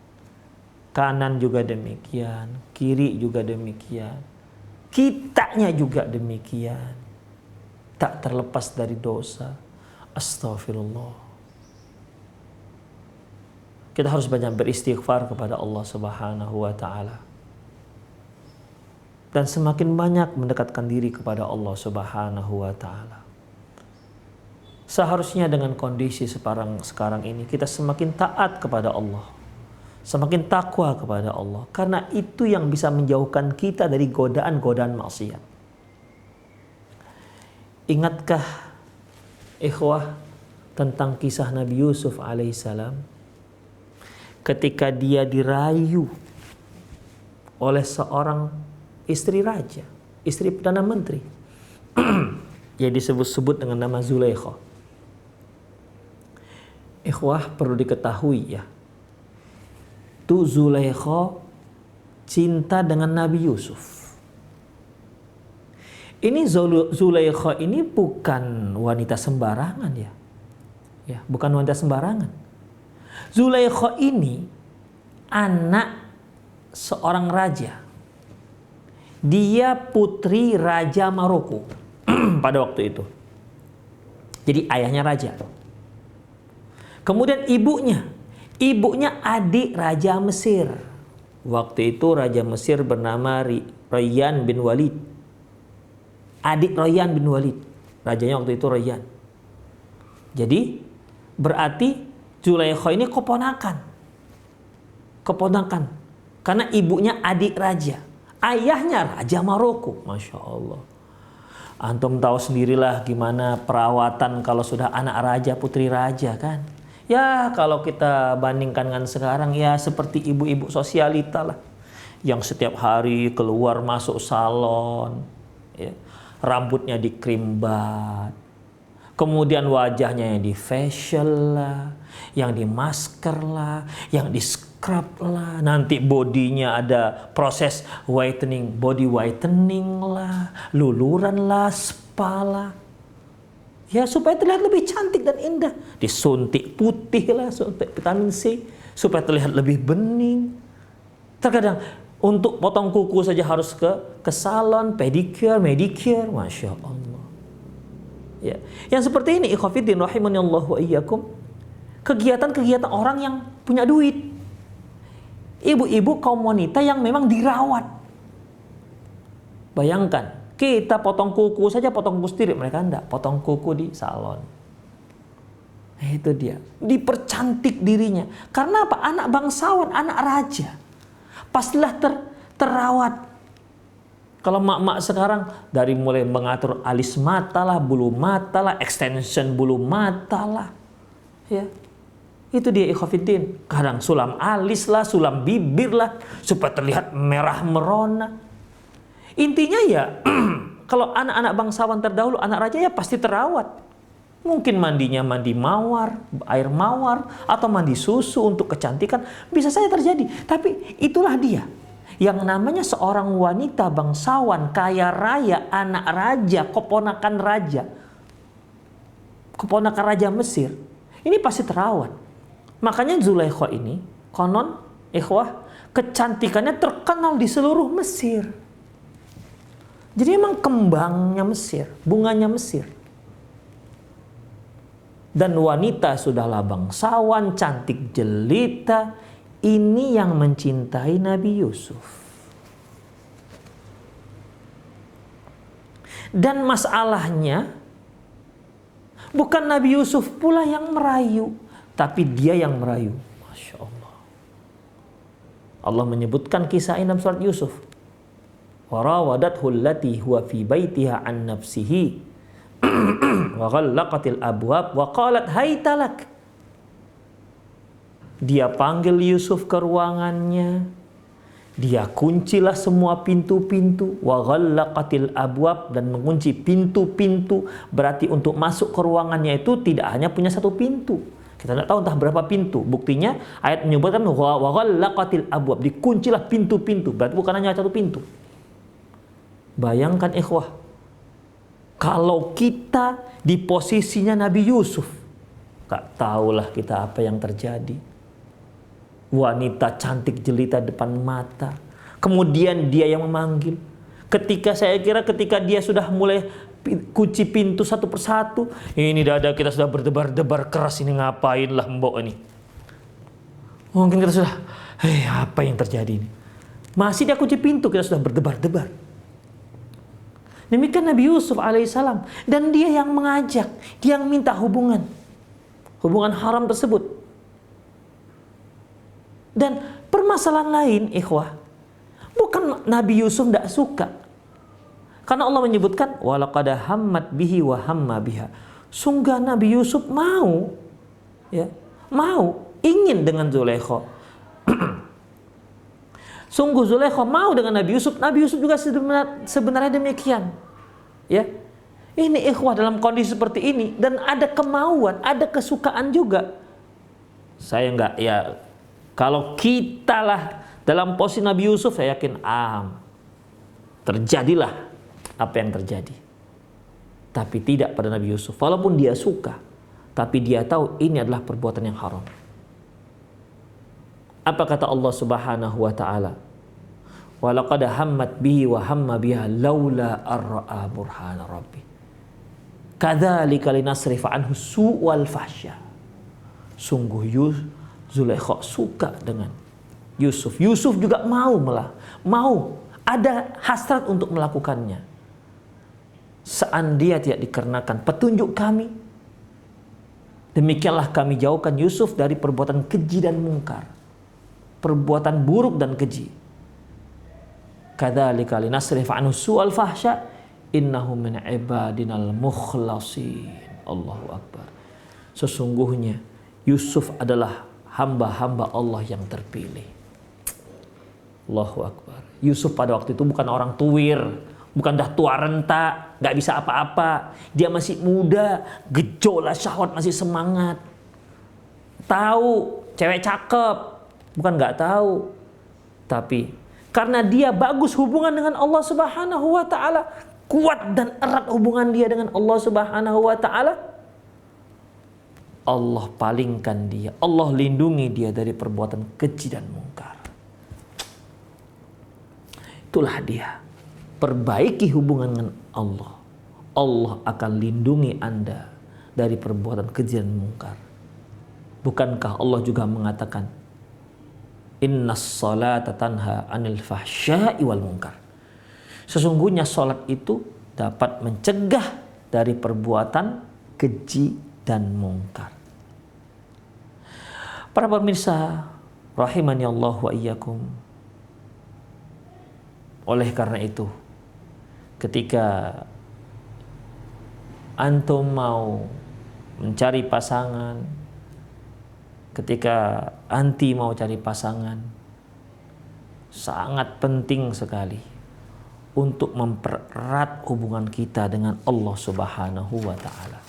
kanan juga demikian, kiri juga demikian, kitanya juga demikian. Tak terlepas dari dosa. Astaghfirullah. Kita harus banyak beristighfar kepada Allah Subhanahu wa ta'ala. Dan semakin banyak mendekatkan diri kepada Allah Subhanahu wa ta'ala. Seharusnya dengan kondisi sekarang ini kita semakin taat kepada Allah. Semakin takwa kepada Allah. Karena itu yang bisa menjauhkan kita dari godaan-godaan maksiat. Ingatkah ikhwah tentang kisah Nabi Yusuf alaihissalam ketika dia dirayu oleh seorang istri raja, istri Perdana Menteri yang disebut-sebut dengan nama Zulaikha. Ikhwah, perlu diketahui ya, itu Zulaikha cinta dengan Nabi Yusuf. Ini Zulaikha ini bukan wanita sembarangan ya. Ya, bukan wanita sembarangan. Zulaikha ini anak seorang raja. Dia putri Raja Maroko pada waktu itu. Jadi ayahnya raja. Kemudian ibunya adik Raja Mesir. Waktu itu Raja Mesir bernama Rayyan bin Walid. Adik Rayyan bin Walid. Rajanya waktu itu Rayyan. Jadi berarti Zulaikha ini keponakan. Karena ibunya adik raja. Ayahnya Raja Maroko. Masya Allah. Antum tahu sendirilah gimana perawatan kalau sudah anak raja, putri raja kan. Ya kalau kita bandingkan dengan sekarang ya seperti ibu-ibu sosialita lah. Yang setiap hari keluar masuk salon. Ya. Rambutnya dikrimbat, kemudian wajahnya yang di facial lah, yang di masker lah, yang di scrub lah, nanti bodinya ada proses whitening, body whitening lah, luluran lah, spa lah, ya supaya terlihat lebih cantik dan indah, disuntik putih lah, suntik vitamin C supaya terlihat lebih bening. Terkadang untuk potong kuku saja harus ke salon, pedicure, manicure, masya Allah. Ya, yang seperti ini, ikhwatiddin rahimanallahu wa iyyakum, kegiatan-kegiatan orang yang punya duit, ibu-ibu kaum wanita yang memang dirawat. Bayangkan, kita potong kuku saja, potong kuku sendiri, mereka enggak, potong kuku di salon. Nah, itu dia, dipercantik dirinya. Karena apa? Anak bangsawan, anak raja. Pastilah terawat. Kalau mak-mak sekarang dari mulai mengatur alis mata lah, bulu mata lah, extension bulu mata lah. Ya. Itu dia ikhwatiddin. Kadang sulam alis lah, sulam bibir lah supaya terlihat merah merona. Intinya ya kalau anak-anak bangsawan terdahulu, anak raja ya pasti terawat. Mungkin mandinya mandi mawar, air mawar, atau mandi susu untuk kecantikan. Bisa saja terjadi. Tapi itulah dia. Yang namanya seorang wanita bangsawan, kaya raya, anak raja, keponakan raja Mesir, ini pasti terawat. Makanya Zulaikha ini, konon, ikhwah, kecantikannya terkenal di seluruh Mesir. Jadi emang kembangnya Mesir, bunganya Mesir. Dan wanita sudahlah bangsawan, cantik jelita, ini yang mencintai Nabi Yusuf. Dan masalahnya, bukan Nabi Yusuf pula yang merayu, tapi dia yang merayu. Masya Allah. Allah menyebutkan kisah ini dalam surat Yusuf. Warawadathu allati huwa fi baitiha an nafsihi wa ghallaqatil abwab wa qalat haytalak. Dia panggil Yusuf ke ruangannya. Dia kuncilah semua pintu-pintu. Wa ghallaqatil abwab, dan mengunci pintu-pintu. Berarti untuk masuk ke ruangannya itu tidak hanya punya satu pintu. Kita tidak tahu entah berapa pintu. Buktinya ayat menyebutkan wa ghallaqatil abwab, dikuncilah pintu-pintu. Berarti bukan hanya satu pintu. Bayangkan ikhwah, kalau kita di posisinya Nabi Yusuf, gak tahulah kita apa yang terjadi. Wanita cantik jelita depan mata, kemudian dia yang memanggil. Saya kira ketika dia sudah mulai kunci pintu satu persatu, ini dada kita sudah berdebar-debar keras, ini ngapain lah mbok ini. Mungkin kita sudah, apa yang terjadi ini? Masih dia kunci pintu, kita sudah berdebar-debar. Demikian Nabi Yusuf alaihissalam, dan dia yang mengajak, dia yang minta hubungan haram tersebut. Dan permasalahan lain, ikhwah, bukan Nabi Yusuf tidak suka, karena Allah menyebutkan walaqad hammat bihi wa hamma biha. Sungguh Nabi Yusuf mau, ingin dengan Zulaikha. Sungguh Zulaikha mau dengan Nabi Yusuf. Nabi Yusuf juga sebenarnya demikian. Ya, ini ikhwah dalam kondisi seperti ini, dan ada kemauan, ada kesukaan juga. Saya enggak, kalau kita lah dalam posisi Nabi Yusuf, saya yakin terjadilah apa yang terjadi. Tapi tidak pada Nabi Yusuf. Walaupun dia suka, tapi dia tahu ini adalah perbuatan yang haram. Apa kata Allah Subhanahu wa taala? Walaqad hammat bihi wa hamma biha laula ar-ra'a burhana rabbi. Kadzalika linasrifa anhu su'wal fahsya. Sungguh Zulaikha suka dengan Yusuf. Yusuf juga mau ada hasrat untuk melakukannya. Seandainya tidak dikarenakan petunjuk kami, demikianlah kami jauhkan Yusuf dari perbuatan keji dan mungkar, perbuatan buruk dan keji. Kadzalika linasrifa anhu su'al fahsya innahu min ibadinal mukhlasin. Allahu akbar. Sesungguhnya Yusuf adalah hamba-hamba Allah yang terpilih. Allahu akbar. Yusuf pada waktu itu bukan orang tuwir, bukan dah tua renta, gak bisa apa-apa. Dia masih muda, gejolak syahwat, masih semangat. Tahu cewek cakep, bukan gak tahu. Tapi karena dia bagus hubungan dengan Allah Subhanahu wa taala, kuat dan erat hubungan dia dengan Allah Subhanahu wa taala, Allah palingkan dia, Allah lindungi dia dari perbuatan keji dan mungkar. Itulah dia. Perbaiki hubungan dengan Allah. Allah akan lindungi Anda dari perbuatan keji dan mungkar. Bukankah Allah juga mengatakan, Innas salata tanha anil fahsya'i wal munkar. Sesungguhnya salat itu dapat mencegah dari perbuatan keji dan mungkar. Para pemirsa rahimani Allah wa iyyakum. Oleh karena itu, ketika antum mau mencari pasangan, ketika anti mau cari pasangan, sangat penting sekali untuk mempererat hubungan kita dengan Allah Subhanahu wa taala.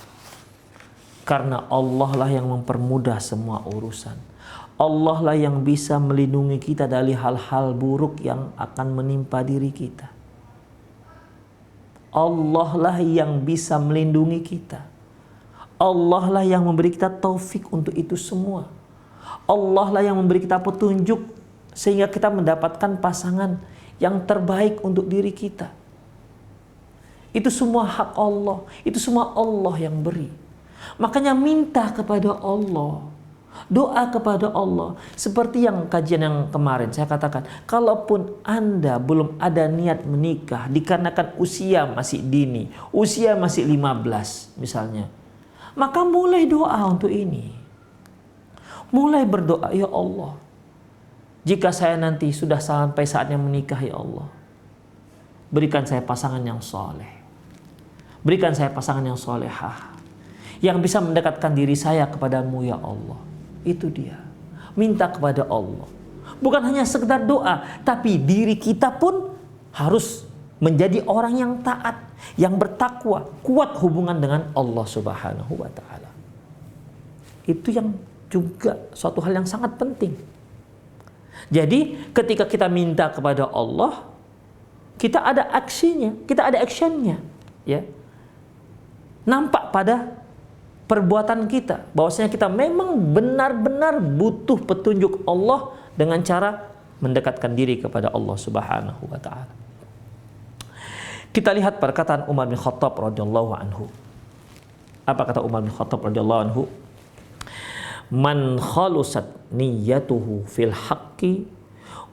Karena Allah lah yang mempermudah semua urusan. Allah lah yang bisa melindungi kita dari hal-hal buruk yang akan menimpa diri kita. Allah lah yang bisa melindungi kita. Allah lah yang memberi kita taufik untuk itu semua. Allah lah yang memberi kita petunjuk sehingga kita mendapatkan pasangan yang terbaik untuk diri kita. Itu semua hak Allah. Itu semua Allah yang beri. Makanya minta kepada Allah. Doa kepada Allah. Seperti yang kajian yang kemarin saya katakan, kalaupun Anda belum ada niat menikah dikarenakan usia masih dini, usia masih 15 misalnya, maka mulai doa untuk ini. Mulai berdoa, ya Allah, jika saya nanti sudah sampai saatnya menikah, ya Allah, berikan saya pasangan yang soleh, berikan saya pasangan yang solehah, yang bisa mendekatkan diri saya kepadamu, ya Allah. Itu dia. Minta kepada Allah. Bukan hanya sekedar doa, tapi diri kita pun harus menjadi orang yang taat, yang bertakwa, kuat hubungan dengan Allah Subhanahu wa taala. Itu yang juga suatu hal yang sangat penting. Jadi, ketika kita minta kepada Allah, kita ada aksinya, kita ada actionnya, ya. Nampak pada perbuatan kita bahwasanya kita memang benar-benar butuh petunjuk Allah dengan cara mendekatkan diri kepada Allah Subhanahu wa taala. Kita lihat perkataan Umar bin Khattab radhiyallahu anhu. Apa kata Umar bin Khattab radhiyallahu anhu? Man khalusat niyyatuhu fil haqqi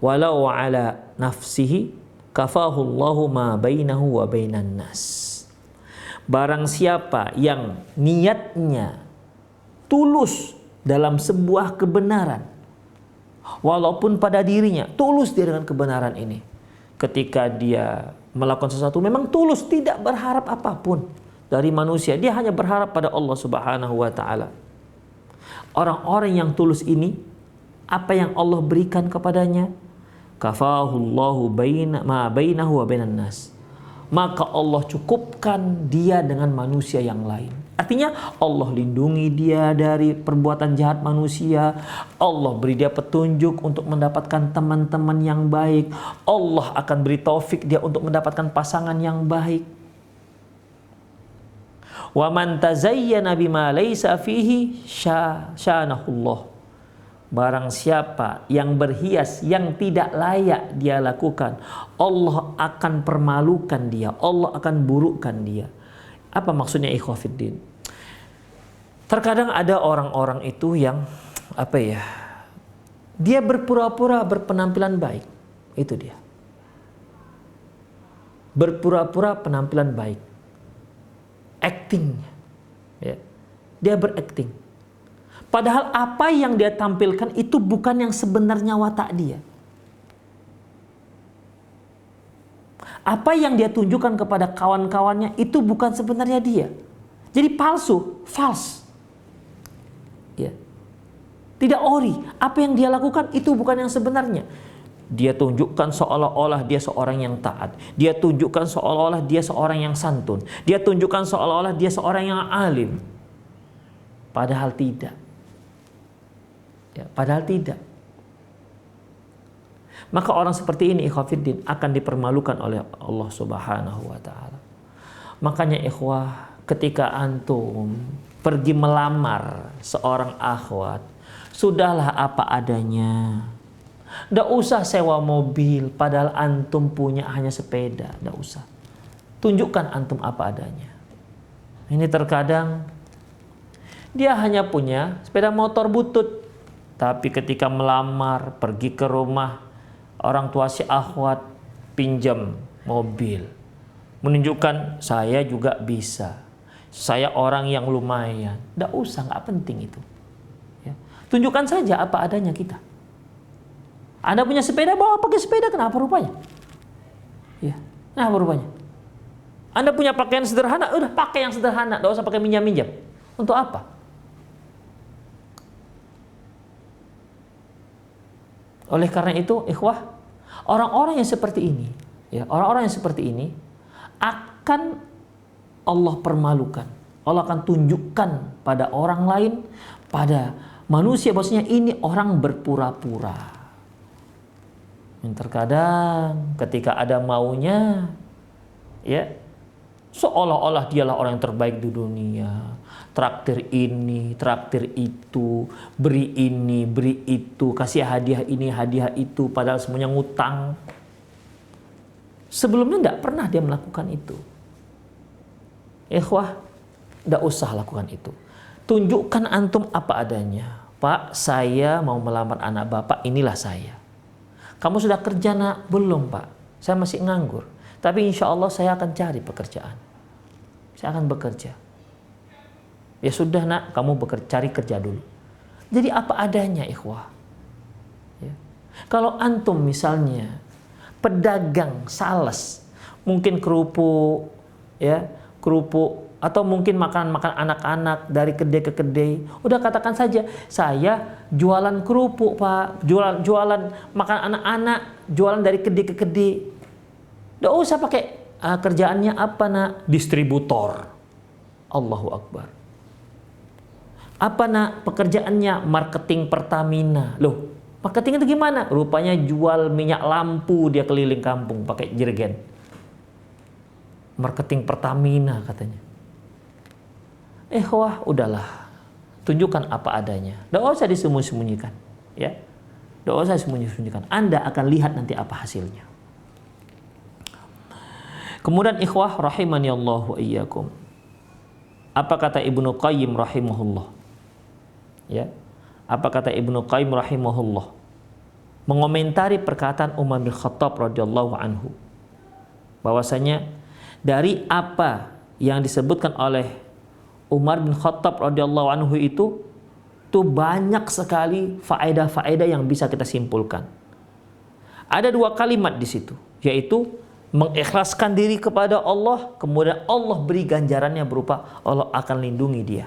walau ala nafsihi kafahu Allahu ma bainahu wa bainan nas. Barang siapa yang niatnya tulus dalam sebuah kebenaran, walaupun pada dirinya tulus dia dengan kebenaran ini, ketika dia melakukan sesuatu memang tulus, tidak berharap apapun dari manusia, dia hanya berharap pada Allah Subhanahu wa taala. Orang-orang yang tulus ini, apa yang Allah berikan kepadanya, kafahullahu ma bainahu wa bainan nas, maka Allah cukupkan dia dengan manusia yang lain. Artinya Allah lindungi dia dari perbuatan jahat manusia. Allah beri dia petunjuk untuk mendapatkan teman-teman yang baik. Allah akan beri taufik dia untuk mendapatkan pasangan yang baik. Wa man tazayyana bima laisa fihi syanahullah. Barang siapa yang berhias yang tidak layak dia lakukan, Allah akan permalukan dia, Allah akan burukkan dia. Apa maksudnya ikhwafiddin? Terkadang ada orang-orang itu yang dia berpura-pura berpenampilan baik. Itu dia. Berpura-pura penampilan baik. Acting. Ya. Dia berakting. Padahal apa yang dia tampilkan itu bukan yang sebenarnya watak dia. Apa yang dia tunjukkan kepada kawan-kawannya itu bukan sebenarnya dia. Jadi palsu, false. Ya. Tidak ori. Apa yang dia lakukan itu bukan yang sebenarnya. Dia tunjukkan seolah-olah dia seorang yang taat. Dia tunjukkan seolah-olah dia seorang yang santun. Dia tunjukkan seolah-olah dia seorang yang alim. Padahal tidak. Ya, padahal tidak. Maka orang seperti ini ikhwafiddin akan dipermalukan oleh Allah Subhanahu wa taala. Makanya ikhwah, ketika antum pergi melamar seorang akhwat, sudahlah apa adanya. Nggak usah sewa mobil padahal antum punya hanya sepeda, nggak usah. Tunjukkan antum apa adanya. Ini terkadang dia hanya punya sepeda motor butut. Tapi ketika melamar, pergi ke rumah orang tua si akhwat, pinjam mobil. Menunjukkan saya juga bisa. Saya orang yang lumayan. Nggak usah, nggak penting itu. Ya. Tunjukkan saja apa adanya kita. Anda punya sepeda, bawa pakai sepeda, kenapa rupanya? Ya, kenapa rupanya? Anda punya pakaian sederhana, udah pakai yang sederhana, nggak usah pakai minjam-minjam. Untuk apa? Oleh karena itu, ikhwah, orang-orang yang seperti ini, ya, orang-orang yang seperti ini akan Allah permalukan. Allah akan tunjukkan pada orang lain, pada Manusia bahwasanya ini orang berpura-pura. Yang terkadang ketika ada maunya, ya, seolah-olah dialah orang yang terbaik di dunia. Traktir ini, traktir itu, beri ini, beri itu, kasih hadiah ini, hadiah itu, padahal semuanya ngutang. Sebelumnya tidak pernah dia melakukan itu. Ikhwah, tidak usah lakukan itu. Tunjukkan antum apa adanya. Pak, saya mau melamar anak bapak, inilah saya. Kamu sudah kerja nak? Belum pak, saya masih nganggur. Tapi insya Allah saya akan cari pekerjaan. Saya akan bekerja. Ya sudah nak, kamu cari kerja dulu. Jadi apa adanya ikhwah. Ya. Kalau antum misalnya pedagang sales, mungkin kerupuk, ya kerupuk, atau mungkin makanan-makanan anak-anak dari kedai ke kedai. Udah katakan saja, saya jualan kerupuk pak, jualan makanan anak-anak, jualan dari kedai ke kedai. Nggak usah pakai kerjaannya apa nak? Distributor. Allahu Akbar. Apa nak pekerjaannya? Marketing Pertamina. Loh, marketing itu gimana? Rupanya jual minyak lampu dia keliling kampung pakai jerigen. Marketing Pertamina katanya. Wah, udahlah. Tunjukkan apa adanya. Nggak usah disembunyi-sembunyikan, ya. Nggak usah disembunyi-sembunyikan. Anda akan lihat nanti apa hasilnya. Kemudian ikhwah rahimani Allah wa iyyakum. Apa kata Ibnu Qayyim rahimahullah? Ya. Apa kata Ibnu Qayyim rahimahullah? Mengomentari perkataan Umar bin Khattab radhiyallahu anhu. Bahwasanya dari apa yang disebutkan oleh Umar bin Khattab radhiyallahu anhu itu banyak sekali faedah-faedah yang bisa kita simpulkan. Ada dua kalimat di situ, yaitu mengikhlaskan diri kepada Allah, kemudian Allah beri ganjarannya berupa Allah akan lindungi dia.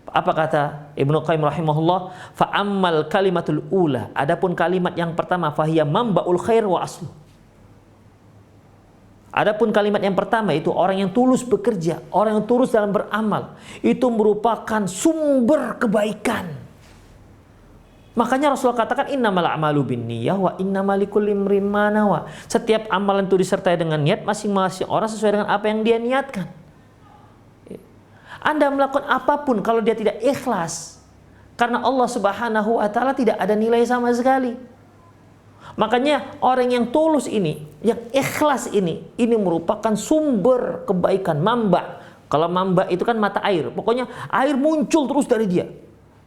Apa kata Ibnu Qayyim rahimahullah? Fa ammal kalimatul ula, adapun kalimat yang pertama, fahiya mambaul khair wa aslu. Adapun kalimat yang pertama itu orang yang tulus bekerja, orang yang tulus dalam beramal, itu merupakan sumber kebaikan. Makanya Rasulullah katakan innamal a'malu binniyah wa innamal likulli imrin ma nawa. Setiap amalan itu disertai dengan niat masing-masing orang sesuai dengan apa yang dia niatkan. Anda melakukan apapun kalau dia tidak ikhlas, karena Allah Subhanahu wa taala tidak ada nilai sama sekali. Makanya orang yang tulus ini, yang ikhlas ini merupakan sumber kebaikan, mamba. Kalau mamba itu kan mata air, pokoknya air muncul terus dari dia.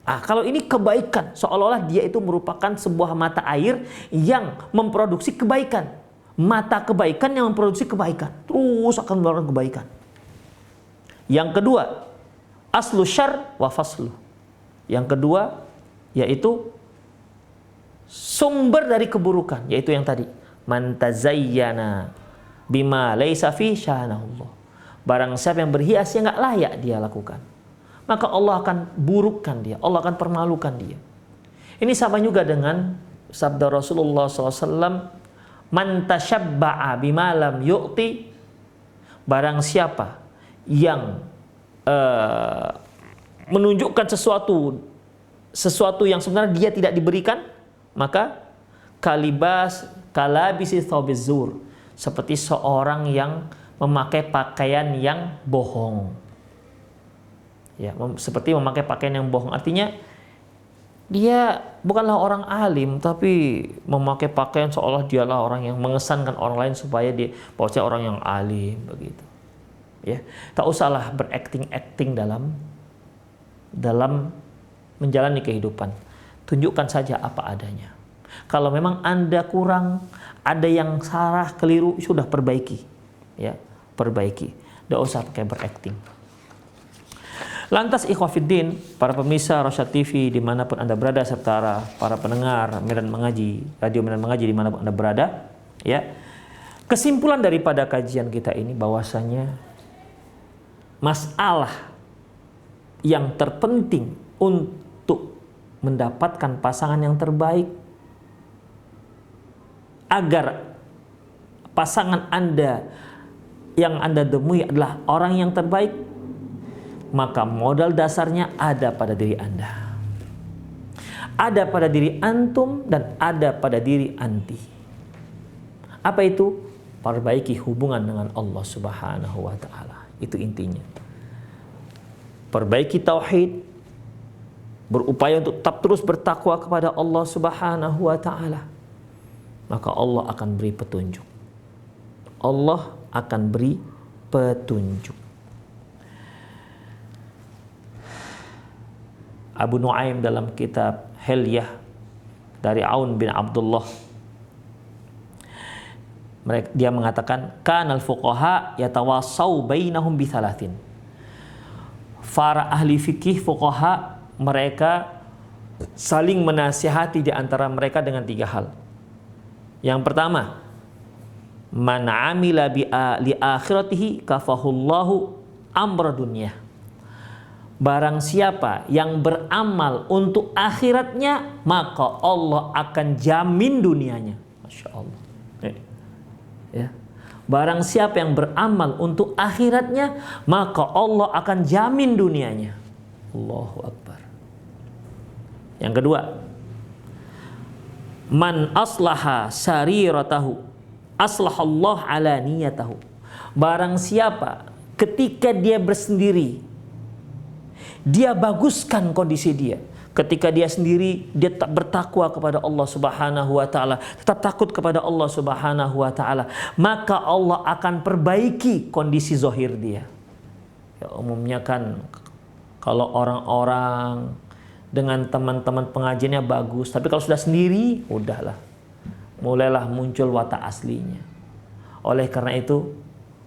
Kalau ini kebaikan, seolah-olah dia itu merupakan sebuah mata air yang memproduksi kebaikan. Mata kebaikan yang memproduksi kebaikan, terus akan mengeluarkan kebaikan. Yang kedua, aslu syarr wa faslu. Yang kedua, yaitu sumber dari keburukan, yaitu yang tadi, man tazayyana bima laisa fi sya'nahullah. Barang siapa yang berhias yang enggak layak dia lakukan, maka Allah akan burukkan dia, Allah akan permalukan dia. Ini sama juga dengan sabda Rasulullah SAW, man tashabba'a bima lam yu'ti. Barang siapa yang menunjukkan sesuatu yang sebenarnya dia tidak diberikan, maka kalabisi thawbiz zur, seperti seorang yang memakai pakaian yang bohong. Ya, seperti memakai pakaian yang bohong. Artinya dia bukanlah orang alim, tapi memakai pakaian seolah dialah orang yang mengesankan orang lain supaya dia bahwasanya orang yang alim begitu. Ya, tak usahlah berakting dalam menjalani kehidupan. Tunjukkan saja apa adanya. Kalau memang Anda kurang, ada yang salah, keliru, sudah perbaiki. Ya, perbaiki. Tidak usah pakai berakting. Lantas ikhwafiddin, para pemirsa Rosyad TV dimanapun Anda berada, serta para pendengar Medan Mengaji, Radio Medan Mengaji dimanapun Anda berada, ya. Kesimpulan daripada kajian kita ini bahwasanya masalah yang terpenting untuk mendapatkan pasangan yang terbaik, agar pasangan Anda yang Anda temui adalah orang yang terbaik, maka modal dasarnya ada pada diri Anda. ada pada diri antum dan ada pada diri anti. Apa itu? Perbaiki hubungan dengan Allah Subhanahu wa taala. Itu intinya. Perbaiki tauhid, berupaya untuk tetap terus bertakwa kepada Allah Subhanahu wa taala. Maka Allah akan beri petunjuk. Allah akan beri petunjuk. Abu Nuaim dalam kitab Hilyah dari Aun bin Abdullah, dia mengatakan, kanal fuqaha yatawassau bainahum bi thalathin. Para ahli fikih fuqaha, mereka saling menasihati di antara mereka dengan 3 hal. Yang pertama, man amila li akhiratihi kafahullahu amra dunya. Barang siapa yang beramal untuk akhiratnya, maka Allah akan jamin dunianya. Masya Allah. Ya. Barang siapa yang beramal untuk akhiratnya, maka Allah akan jamin dunianya. Allahu Akbar. Yang kedua, man aslaha sariratahu aslahallah ala niyatahu. Barang siapa ketika dia bersendiri, dia baguskan kondisi dia. Ketika dia sendiri, dia tetap bertakwa kepada Allah Subhanahu wa taala, tetap takut kepada Allah Subhanahu wa taala, maka Allah akan perbaiki kondisi zahir dia. Ya, umumnya kan kalau orang-orang dengan teman-teman pengajiannya bagus, tapi kalau sudah sendiri, udahlah, mulailah muncul watak aslinya. Oleh karena itu,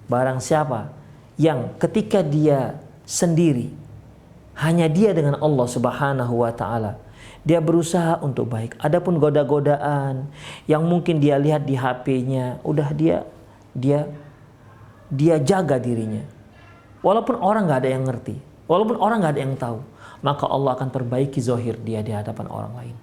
barang siapa yang ketika dia sendiri, hanya dia dengan Allah Subhanahu wa taala, dia berusaha untuk baik. Adapun goda-godaan yang mungkin dia lihat di HP-nya, udah dia jaga dirinya. Walaupun orang nggak ada yang ngerti, walaupun orang nggak ada yang tahu, maka Allah akan perbaiki zahir dia di hadapan orang lain.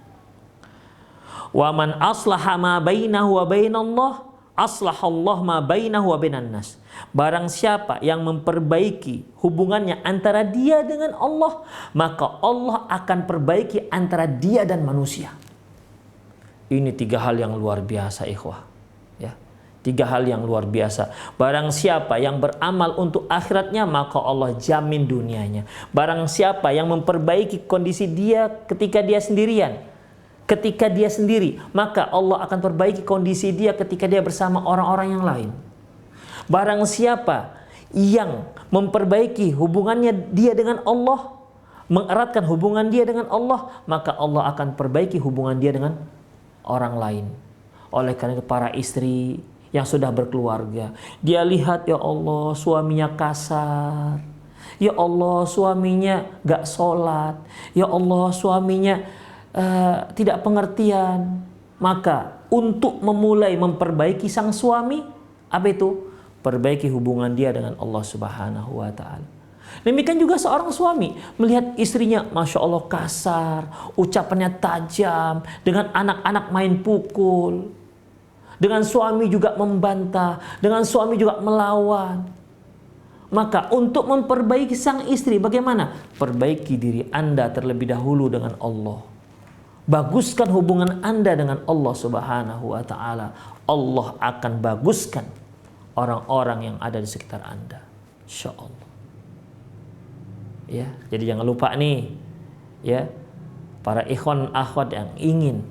Wa man aslaha ma bainahu wa bainallah aslahallah ma bainahu wa bainan nas. Barang siapa yang memperbaiki hubungannya antara dia dengan Allah, maka Allah akan perbaiki antara dia dan manusia. Ini 3 hal yang luar biasa, ikhwah. Ya, 3 hal yang luar biasa. Barang siapa yang beramal untuk akhiratnya, maka Allah jamin dunianya. Barang siapa yang memperbaiki kondisi dia ketika dia sendirian, ketika dia sendiri, maka Allah akan perbaiki kondisi dia ketika dia bersama orang-orang yang lain. Barang siapa yang memperbaiki hubungannya dia dengan Allah, mengeratkan hubungan dia dengan Allah, maka Allah akan perbaiki hubungan dia dengan orang lain. Oleh karena itu, para istri yang sudah berkeluarga, dia lihat, ya Allah, suaminya kasar, ya Allah, suaminya gak sholat, ya Allah, suaminya tidak pengertian. Maka untuk memulai memperbaiki sang suami, apa itu? Perbaiki hubungan dia dengan Allah Subhanahu wa taala. Demikian juga seorang suami melihat istrinya, Masya Allah, kasar, ucapannya tajam, dengan anak-anak main pukul, dengan suami juga membantah, dengan suami juga melawan. Maka untuk memperbaiki sang istri, bagaimana? Perbaiki diri Anda terlebih dahulu dengan Allah. Baguskan hubungan Anda dengan Allah Subhanahu wa taala. Allah akan baguskan orang-orang yang ada di sekitar Anda, insya Allah. Ya, jadi jangan lupa nih, ya, para ikhwan akhwat yang ingin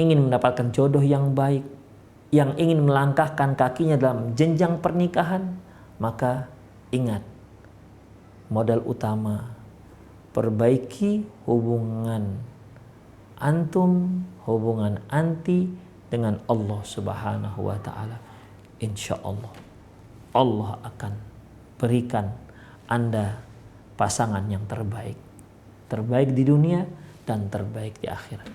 mendapatkan jodoh yang baik, yang ingin melangkahkan kakinya dalam jenjang pernikahan, maka ingat, modal utama, perbaiki hubungan antum, hubungan anti dengan Allah Subhanahu wa taala. Insya Allah, Allah akan berikan Anda pasangan yang terbaik. Terbaik di dunia dan terbaik di akhirat.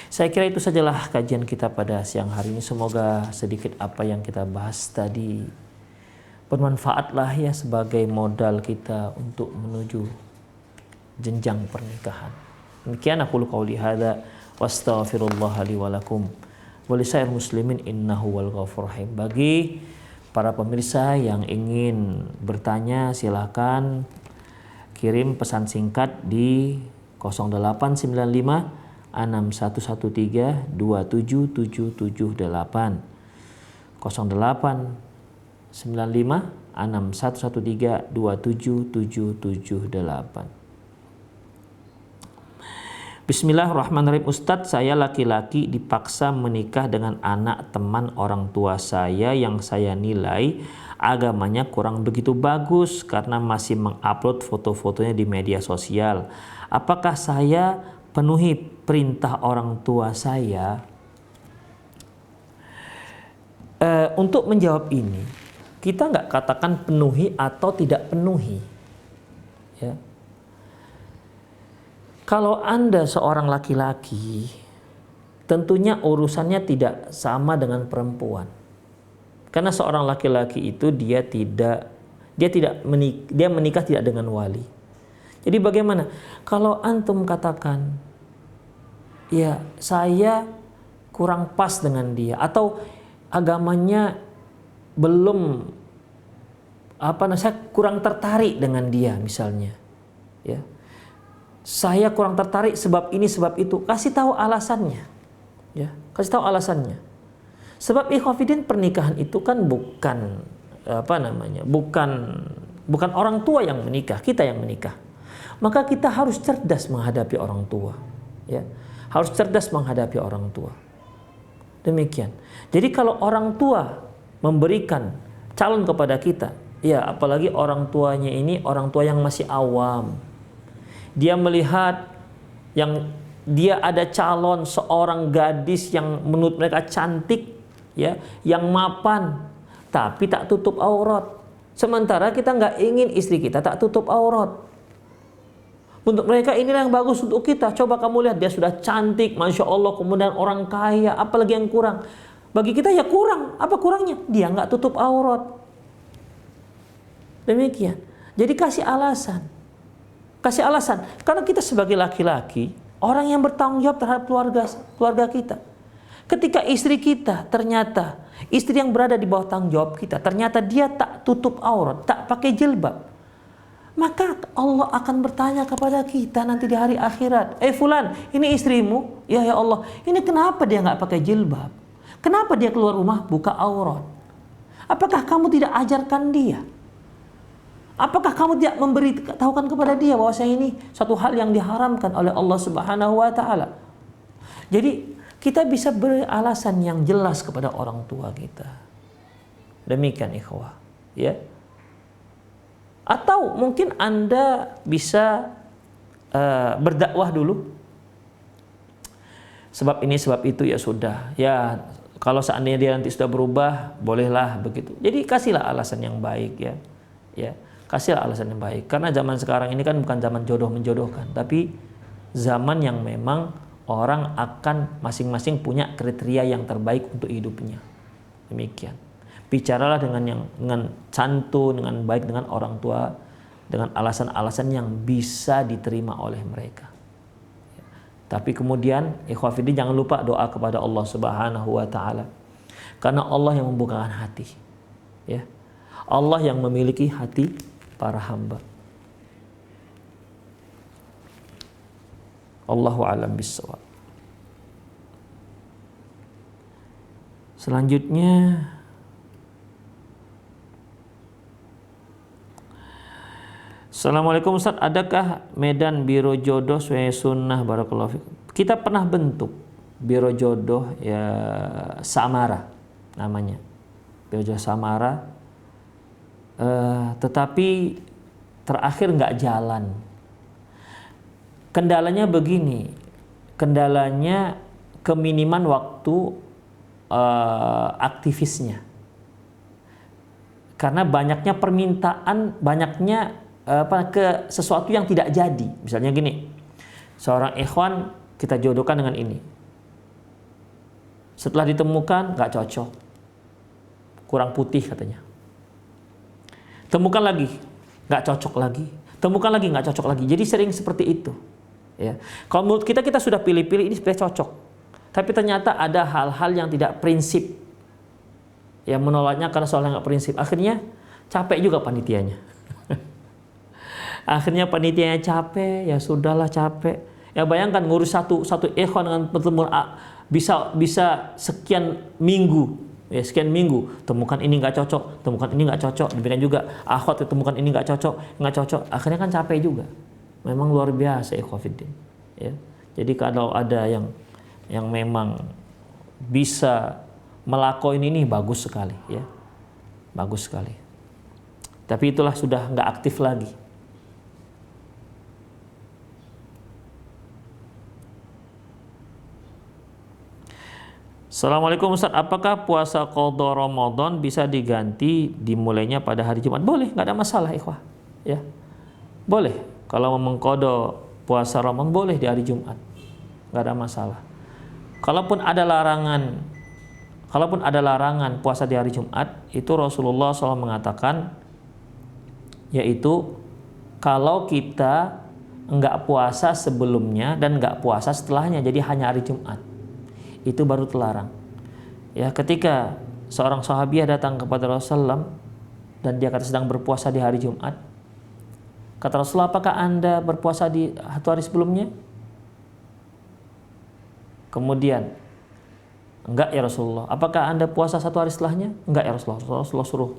Saya kira itu sajalah kajian kita pada siang hari ini. Semoga sedikit apa yang kita bahas tadi bermanfaatlah ya sebagai modal kita untuk menuju jenjang pernikahan. Demikian aku qauli hadza wa astaghfirullah li wa lakum wa lisairil muslimin innahu wal ghafurur rahim. Bagi para pemirsa yang ingin bertanya, silakan kirim pesan singkat di 0895 6113 27778. 0895 6113 27778. Bismillahirrahmanirrahim. Ustadz, saya laki-laki dipaksa menikah dengan anak teman orang tua saya yang saya nilai agamanya kurang begitu bagus karena masih mengupload foto-fotonya di media sosial. Apakah saya penuhi perintah orang tua saya? Untuk menjawab ini, kita nggak katakan penuhi atau tidak penuhi. Ya. Kalau Anda seorang laki-laki, tentunya urusannya tidak sama dengan perempuan. Karena seorang laki-laki itu dia menikah tidak dengan wali. Jadi bagaimana? Kalau antum katakan, ya saya kurang pas dengan dia atau agamanya belum saya kurang tertarik dengan dia misalnya, ya. Saya kurang tertarik sebab ini sebab itu. Kasih tahu alasannya. Ya, kasih tahu alasannya. Sebab ikhwafidin pernikahan itu kan bukan bukan orang tua yang menikah, kita yang menikah. Maka kita harus cerdas menghadapi orang tua, ya. Harus cerdas menghadapi orang tua. Demikian. Jadi kalau orang tua memberikan calon kepada kita, ya apalagi orang tuanya ini orang tua yang masih awam. Dia melihat dia ada calon seorang gadis yang menurut mereka cantik, ya, yang mapan, tapi tak tutup aurat. Sementara kita nggak ingin istri kita tak tutup aurat. Untuk mereka inilah yang bagus untuk kita. Coba kamu lihat, dia sudah cantik, masya Allah, kemudian orang kaya, apalagi yang kurang? Bagi kita ya kurang. Apa kurangnya? Dia nggak tutup aurat. Demikian. Jadi kasih alasan. Kasih alasan, karena kita sebagai laki-laki, orang yang bertanggung jawab terhadap keluarga kita. Ketika istri kita ternyata, istri yang berada di bawah tanggung jawab kita, ternyata dia tak tutup aurat, tak pakai jilbab, maka Allah akan bertanya kepada kita nanti di hari akhirat, fulan, ini istrimu? Ya Allah, ini kenapa dia nggak pakai jilbab? Kenapa dia keluar rumah buka aurat? Apakah kamu tidak ajarkan dia? Apakah kamu tidak memberitahukan kepada dia bahwa ini satu hal yang diharamkan oleh Allah Subhanahu wa taala? Jadi kita bisa beri alasan yang jelas kepada orang tua kita. Demikian ikhwah, ya. Atau mungkin Anda bisa berdakwah dulu. Sebab ini sebab itu ya sudah. Ya kalau seandainya dia nanti sudah berubah, bolehlah begitu. Jadi kasihlah alasan yang baik, ya. Ya. Kasihlah alasan yang baik. Karena zaman sekarang ini kan bukan zaman jodoh menjodohkan, tapi zaman yang memang orang akan masing-masing punya kriteria yang terbaik untuk hidupnya. Demikian. Bicaralah dengan santun, dengan baik dengan orang tua, dengan alasan-alasan yang bisa diterima oleh mereka. Tapi kemudian ikhwafidin jangan lupa doa kepada Allah Subhanahu wa taala. Karena Allah yang membukakan hati. Ya. Allah yang memiliki hati para hamba. Allahu a'lam bishawab. Selanjutnya, Assalamualaikum Ustaz, adakah Medan Biro Jodoh sesuai sunnah? Barakallahu fikum. Kita pernah bentuk Biro Jodoh ya Samara namanya. Biro Jodoh Samara. Tetapi terakhir nggak jalan. Kendalanya begini, kendalanya keminiman waktu aktivisnya. Karena banyaknya permintaan, banyaknya ke sesuatu yang tidak jadi. Misalnya gini, seorang ikhwan kita jodohkan dengan ini. Setelah ditemukan nggak cocok, kurang putih katanya. Temukan lagi, nggak cocok lagi. Temukan lagi, nggak cocok lagi. Jadi sering seperti itu. Ya. Kalau menurut kita sudah pilih-pilih ini sebenarnya cocok. Tapi ternyata ada hal-hal yang tidak prinsip. Yang menolaknya karena soal yang nggak prinsip. Akhirnya capek juga panitianya. Akhirnya panitianya capek, ya sudahlah capek. Ya bayangkan ngurus satu ikhwan dengan pertemuan bisa sekian minggu, ya sekian minggu, temukan ini nggak cocok, temukan ini nggak cocok, demikian juga akhwat temukan ini nggak cocok, akhirnya kan capek juga. Memang luar biasa ikhwafiddin. Ya. Jadi kalau ada yang memang bisa melakukan ini bagus sekali, ya, bagus sekali. Tapi itulah sudah nggak aktif lagi. Assalamualaikum Ustaz, apakah puasa qadha Ramadan bisa diganti dimulainya pada hari Jumat? Boleh, nggak ada masalah ikhwah. Ya, boleh. Kalau mau mengqadha puasa Ramadan boleh di hari Jumat, nggak ada masalah. Kalaupun ada larangan puasa di hari Jumat, itu Rasulullah SAW mengatakan, yaitu kalau kita nggak puasa sebelumnya dan nggak puasa setelahnya, jadi hanya hari Jumat, itu baru terlarang. Ya, ketika seorang sahabiah datang kepada Rasulullah dan dia kata sedang berpuasa di hari Jumat, kata Rasulullah, apakah Anda berpuasa di satu hari sebelumnya? Kemudian, enggak ya Rasulullah. Apakah Anda puasa satu hari setelahnya? Enggak ya Rasulullah. Rasulullah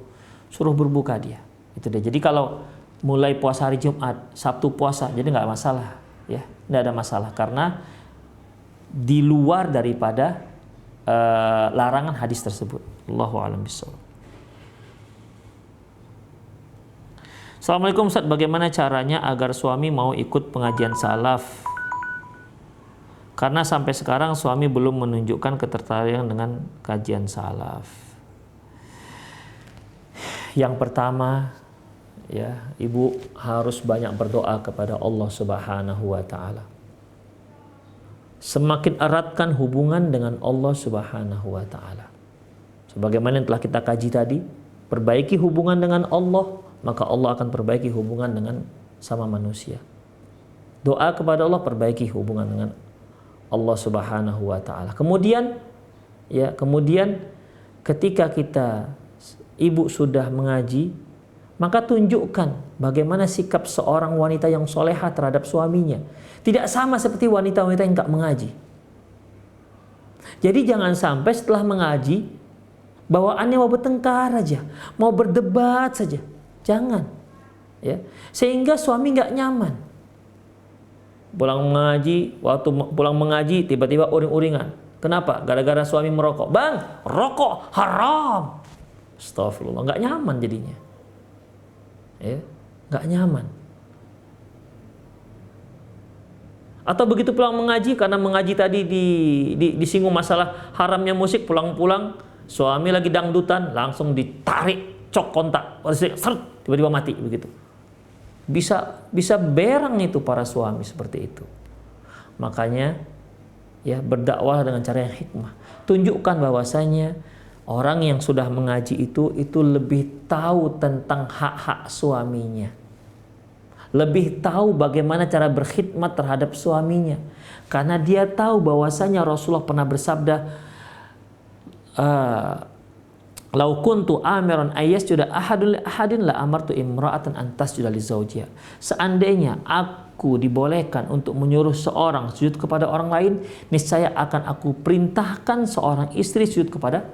suruh berbuka dia. Itu dia. Jadi kalau mulai puasa hari Jumat, Sabtu puasa, jadi enggak masalah, ya. Enggak ada masalah karena di luar daripada larangan hadis tersebut. Allahu a'lam bishawab. Assalamualaikum Ustaz, bagaimana caranya agar suami mau ikut pengajian salaf? Karena sampai sekarang suami belum menunjukkan ketertarikan dengan kajian salaf. Yang pertama, ya, ibu harus banyak berdoa kepada Allah Subhanahu wa taala. Semakin eratkan hubungan dengan Allah Subhanahu wa taala. Sebagaimana yang telah kita kaji tadi, perbaiki hubungan dengan Allah, maka Allah akan perbaiki hubungan dengan sama manusia. Doa kepada Allah, perbaiki hubungan dengan Allah Subhanahu wa taala. Kemudian ketika ibu sudah mengaji, maka tunjukkan bagaimana sikap seorang wanita yang solehah terhadap suaminya. Tidak sama seperti wanita-wanita yang tak mengaji. Jadi jangan sampai setelah mengaji bawaannya mau bertengkar aja, mau berdebat saja. Jangan. Ya. Sehingga suami nggak nyaman. Waktu pulang mengaji tiba-tiba uring-uringan. Kenapa? Gara-gara suami merokok. Bang, rokok haram. Astagfirullah, nggak nyaman jadinya. Ya, nggak nyaman. Atau begitu pulang mengaji, karena mengaji tadi disinggung masalah haramnya musik, pulang-pulang suami lagi dangdutan, langsung ditarik cok kontak, seret, tiba-tiba mati begitu. Bisa berang itu para suami seperti itu. Makanya ya, berdakwah dengan cara yang hikmah. Tunjukkan bahwasanya orang yang sudah mengaji itu lebih tahu tentang hak-hak suaminya. Lebih tahu bagaimana cara berkhidmat terhadap suaminya. Karena dia tahu bahwasanya Rasulullah pernah bersabda, lau kuntu amiran ayyasjuda ahadin la amartu imra'atan an tasjuda li zawjiha. Seandainya aku dibolehkan untuk menyuruh seorang sujud kepada orang lain, niscaya akan aku perintahkan seorang istri sujud kepada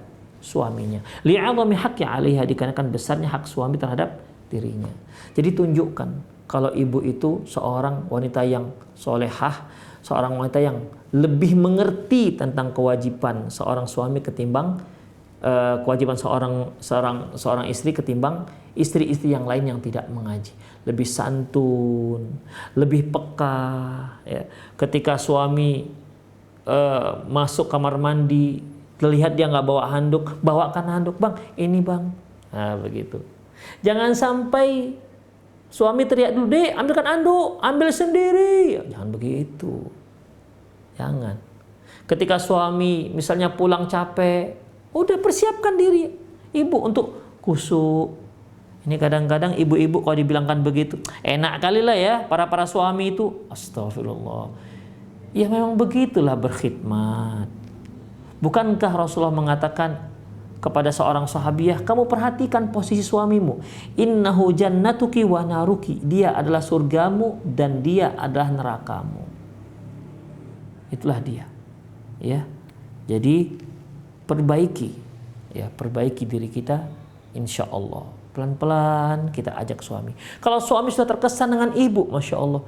suaminya. Li'azami haqqi 'alaiha, dikarenakan besarnya hak suami terhadap dirinya. Jadi tunjukkan kalau ibu itu seorang wanita yang solehah, seorang wanita yang lebih mengerti tentang kewajiban seorang suami ketimbang kewajiban seorang istri ketimbang istri-istri yang lain yang tidak mengaji. Lebih santun, lebih peka. Ya. Ketika suami masuk kamar mandi, terlihat dia nggak bawa handuk, bawakan handuk, bang, ini bang. Nah begitu. Jangan sampai suami teriak dulu, dek, ambilkan handuk, ambil sendiri. Jangan begitu. Jangan. Ketika suami misalnya pulang capek, udah persiapkan diri ibu untuk khusyuk. Ini kadang-kadang ibu-ibu kalau dibilangkan begitu, enak kali lah ya para suami itu. Astagfirullah. Ya memang begitulah berkhidmat. Bukankah Rasulullah mengatakan kepada seorang sahabiah, kamu perhatikan posisi suamimu. Innahu jannatuki wa naruki. Dia adalah surgamu dan dia adalah nerakamu. Itulah dia. Ya. Jadi perbaiki diri kita, insya Allah. Pelan-pelan kita ajak suami. Kalau suami sudah terkesan dengan ibu, masya Allah,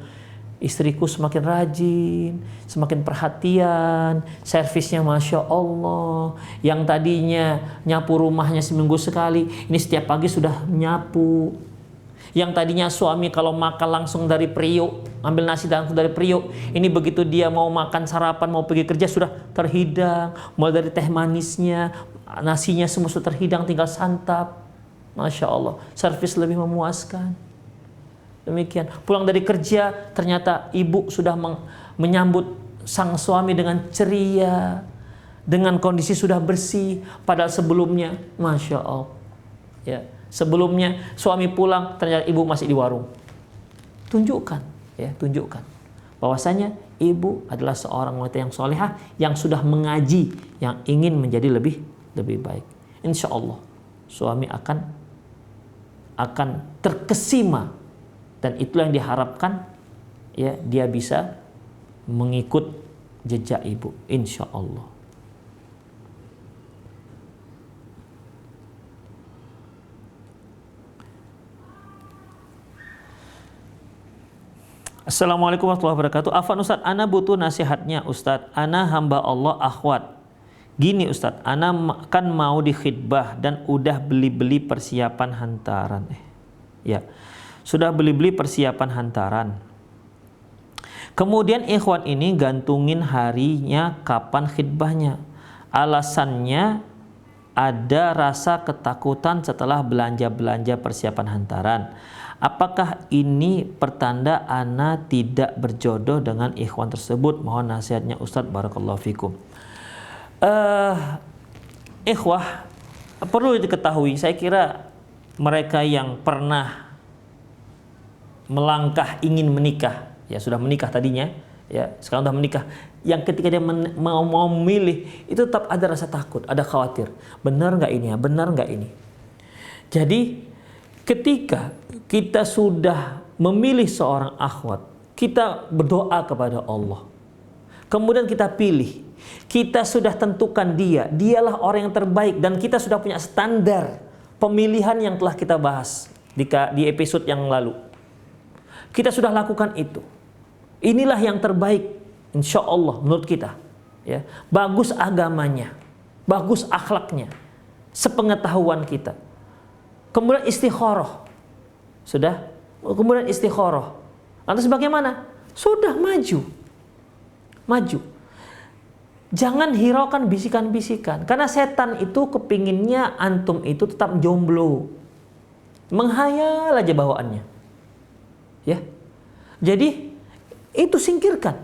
istriku semakin rajin, semakin perhatian, servisnya masya Allah. Yang tadinya nyapu rumahnya seminggu sekali, ini setiap pagi sudah nyapu. Yang tadinya suami kalau makan langsung dari periuk, ambil nasi langsung dari periuk, ini begitu dia mau makan sarapan, mau pergi kerja sudah terhidang, mulai dari teh manisnya, nasinya semua sudah terhidang, tinggal santap. Masya Allah, servis lebih memuaskan. Demikian, pulang dari kerja ternyata ibu sudah menyambut sang suami dengan ceria, dengan kondisi sudah bersih. Padahal sebelumnya, masya Allah, ya, sebelumnya suami pulang ternyata ibu masih di warung. Tunjukkan bahwasanya ibu adalah seorang wanita yang solehah, yang sudah mengaji, yang ingin menjadi lebih baik. Insya Allah suami akan terkesima, dan itulah yang diharapkan, ya, dia bisa mengikut jejak ibu, insya Allah. Assalamualaikum warahmatullahi wabarakatuh. Afwan Ustaz, ana butuh nasihatnya Ustaz. Ana hamba Allah akhwat. Gini Ustaz, ana kan mau dikhidbah dan udah beli-beli persiapan hantaran. Ya, sudah beli-beli persiapan hantaran. Kemudian ikhwan ini gantungin harinya kapan khidbahnya. Alasannya ada rasa ketakutan setelah belanja-belanja persiapan hantaran. Apakah ini pertanda ana tidak berjodoh dengan ikhwan tersebut? Mohon nasihatnya Ustaz, barakallahu fikum. Ikhwah, perlu diketahui, saya kira mereka yang pernah melangkah ingin menikah, ya sudah menikah tadinya, ya sekarang sudah menikah, yang ketika dia mau memilih itu tetap ada rasa takut, ada khawatir, benar nggak ini ya, benar nggak ini. Jadi ketika kita sudah memilih seorang akhwat, kita berdoa kepada Allah, kemudian kita pilih, kita sudah tentukan dialah orang yang terbaik, dan kita sudah punya standar pemilihan yang telah kita bahas di episode yang lalu. Kita sudah lakukan itu. Inilah yang terbaik, insya Allah menurut kita. Ya, bagus agamanya, bagus akhlaknya, sepengetahuan kita. Kemudian istikharah, sudah. Kemudian istikharah. Lantas bagaimana? Sudah maju. Jangan hiraukan bisikan-bisikan, karena setan itu kepinginnya antum itu tetap jomblo, menghayal aja bawaannya, ya. Jadi itu singkirkan,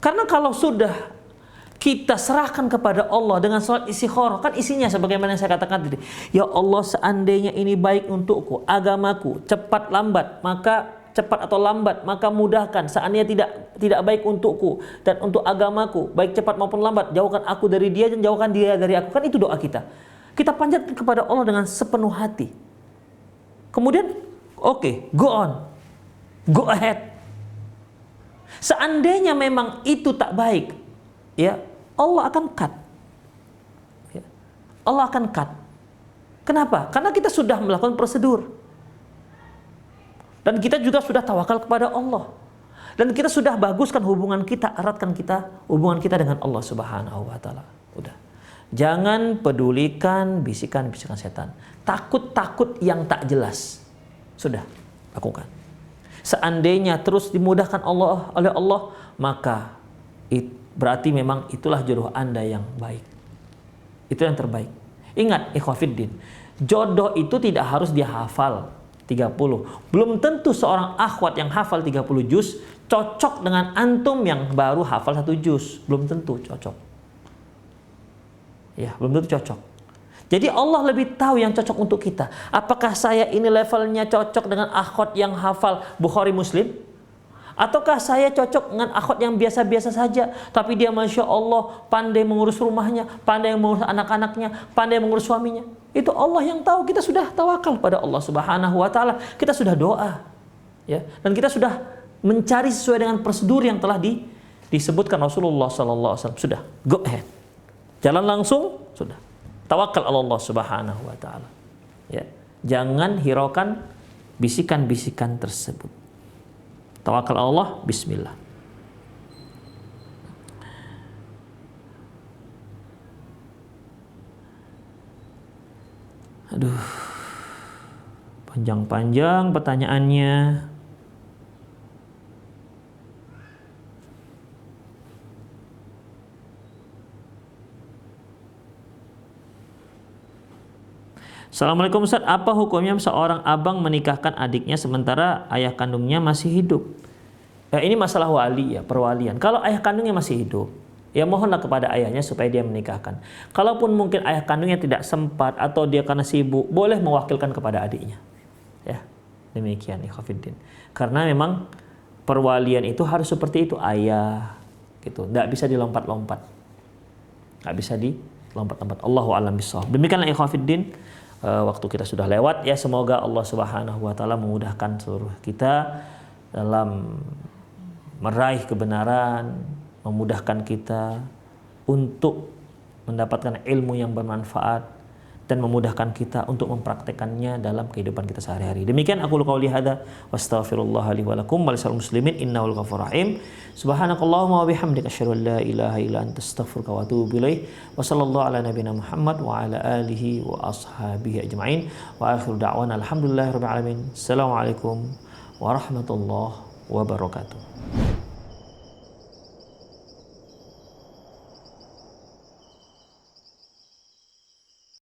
karena kalau sudah kita serahkan kepada Allah dengan salat istikharah, kan isinya sebagaimana yang saya katakan tadi, ya Allah, seandainya ini baik untukku, agamaku, cepat atau lambat maka mudahkan. Seandainya tidak baik untukku dan untuk agamaku, baik cepat maupun lambat, jauhkan aku dari dia dan jauhkan dia dari aku. Kan itu doa kita. Kita panjatkan kepada Allah dengan sepenuh hati. Kemudian go on, go ahead. Seandainya memang itu tak baik, ya Allah akan cut. Ya, Allah akan cut. Kenapa? Karena kita sudah melakukan prosedur. Dan kita juga sudah tawakal kepada Allah. Dan kita sudah baguskan hubungan kita, eratkan hubungan kita dengan Allah Subhanahu wa taala. Udah. Jangan pedulikan bisikan-bisikan setan. Takut yang tak jelas. Sudah, lakukan. Seandainya terus dimudahkan oleh Allah, maka berarti memang itulah jodoh Anda yang baik. Itu yang terbaik. Ingat, ikhwafiddin, jodoh itu tidak harus dia hafal 30. Belum tentu seorang akhwat yang hafal 30 juz cocok dengan antum yang baru hafal 1 juz. Belum tentu cocok. Ya, belum tentu cocok. Jadi Allah lebih tahu yang cocok untuk kita. Apakah saya ini levelnya cocok dengan akhwat yang hafal Bukhari Muslim? Ataukah saya cocok dengan akhwat yang biasa-biasa saja, tapi dia Masya Allah pandai mengurus rumahnya, pandai mengurus anak-anaknya, pandai mengurus suaminya? Itu Allah yang tahu. Kita sudah tawakal pada Allah Subhanahu wa taala. Kita sudah doa, ya, dan kita sudah mencari sesuai dengan prosedur yang telah disebutkan Rasulullah SAW, sudah, go ahead. Jalan langsung, sudah. Tawakal Allah Subhanahu wa taala. Ya. Jangan hiraukan bisikan-bisikan tersebut. Tawakal Allah, bismillah. Aduh. Panjang-panjang pertanyaannya. Assalamualaikum Ustaz, apa hukumnya seorang abang menikahkan adiknya sementara ayah kandungnya masih hidup? Ini masalah wali ya, perwalian. Kalau ayah kandungnya masih hidup, ya mohonlah kepada ayahnya supaya dia menikahkan. Kalaupun mungkin ayah kandungnya tidak sempat atau dia karena sibuk, boleh mewakilkan kepada adiknya. Ya, demikian ikhwatiddin. Karena memang perwalian itu harus seperti itu, ayah gitu. Nggak bisa dilompat-lompat. Nggak bisa dilompat-lompat. Allahu a'lam bishawab. Demikianlah ikhwatiddin. Waktu kita sudah lewat, ya semoga Allah Subhanahu wa taala memudahkan seluruh kita dalam meraih kebenaran, memudahkan kita untuk mendapatkan ilmu yang bermanfaat dan memudahkan kita untuk mempraktekannya dalam kehidupan kita sehari-hari. Demikian aku qouli hadza wastaghfirullah li wa lakum wa lisal muslimin innahu ghafurur rahim. Subhanakallahumma wa bihamdika asyhadu an la ilaha illa anta astaghfiruka wa atubu ilaik. Wa sallallahu ala nabiyyina Muhammad wa ala alihi wa ashabihi ajmain. Wa akhiru da'wana alhamdulillahirabbil alamin. Assalamualaikum warahmatullahi wabarakatuh.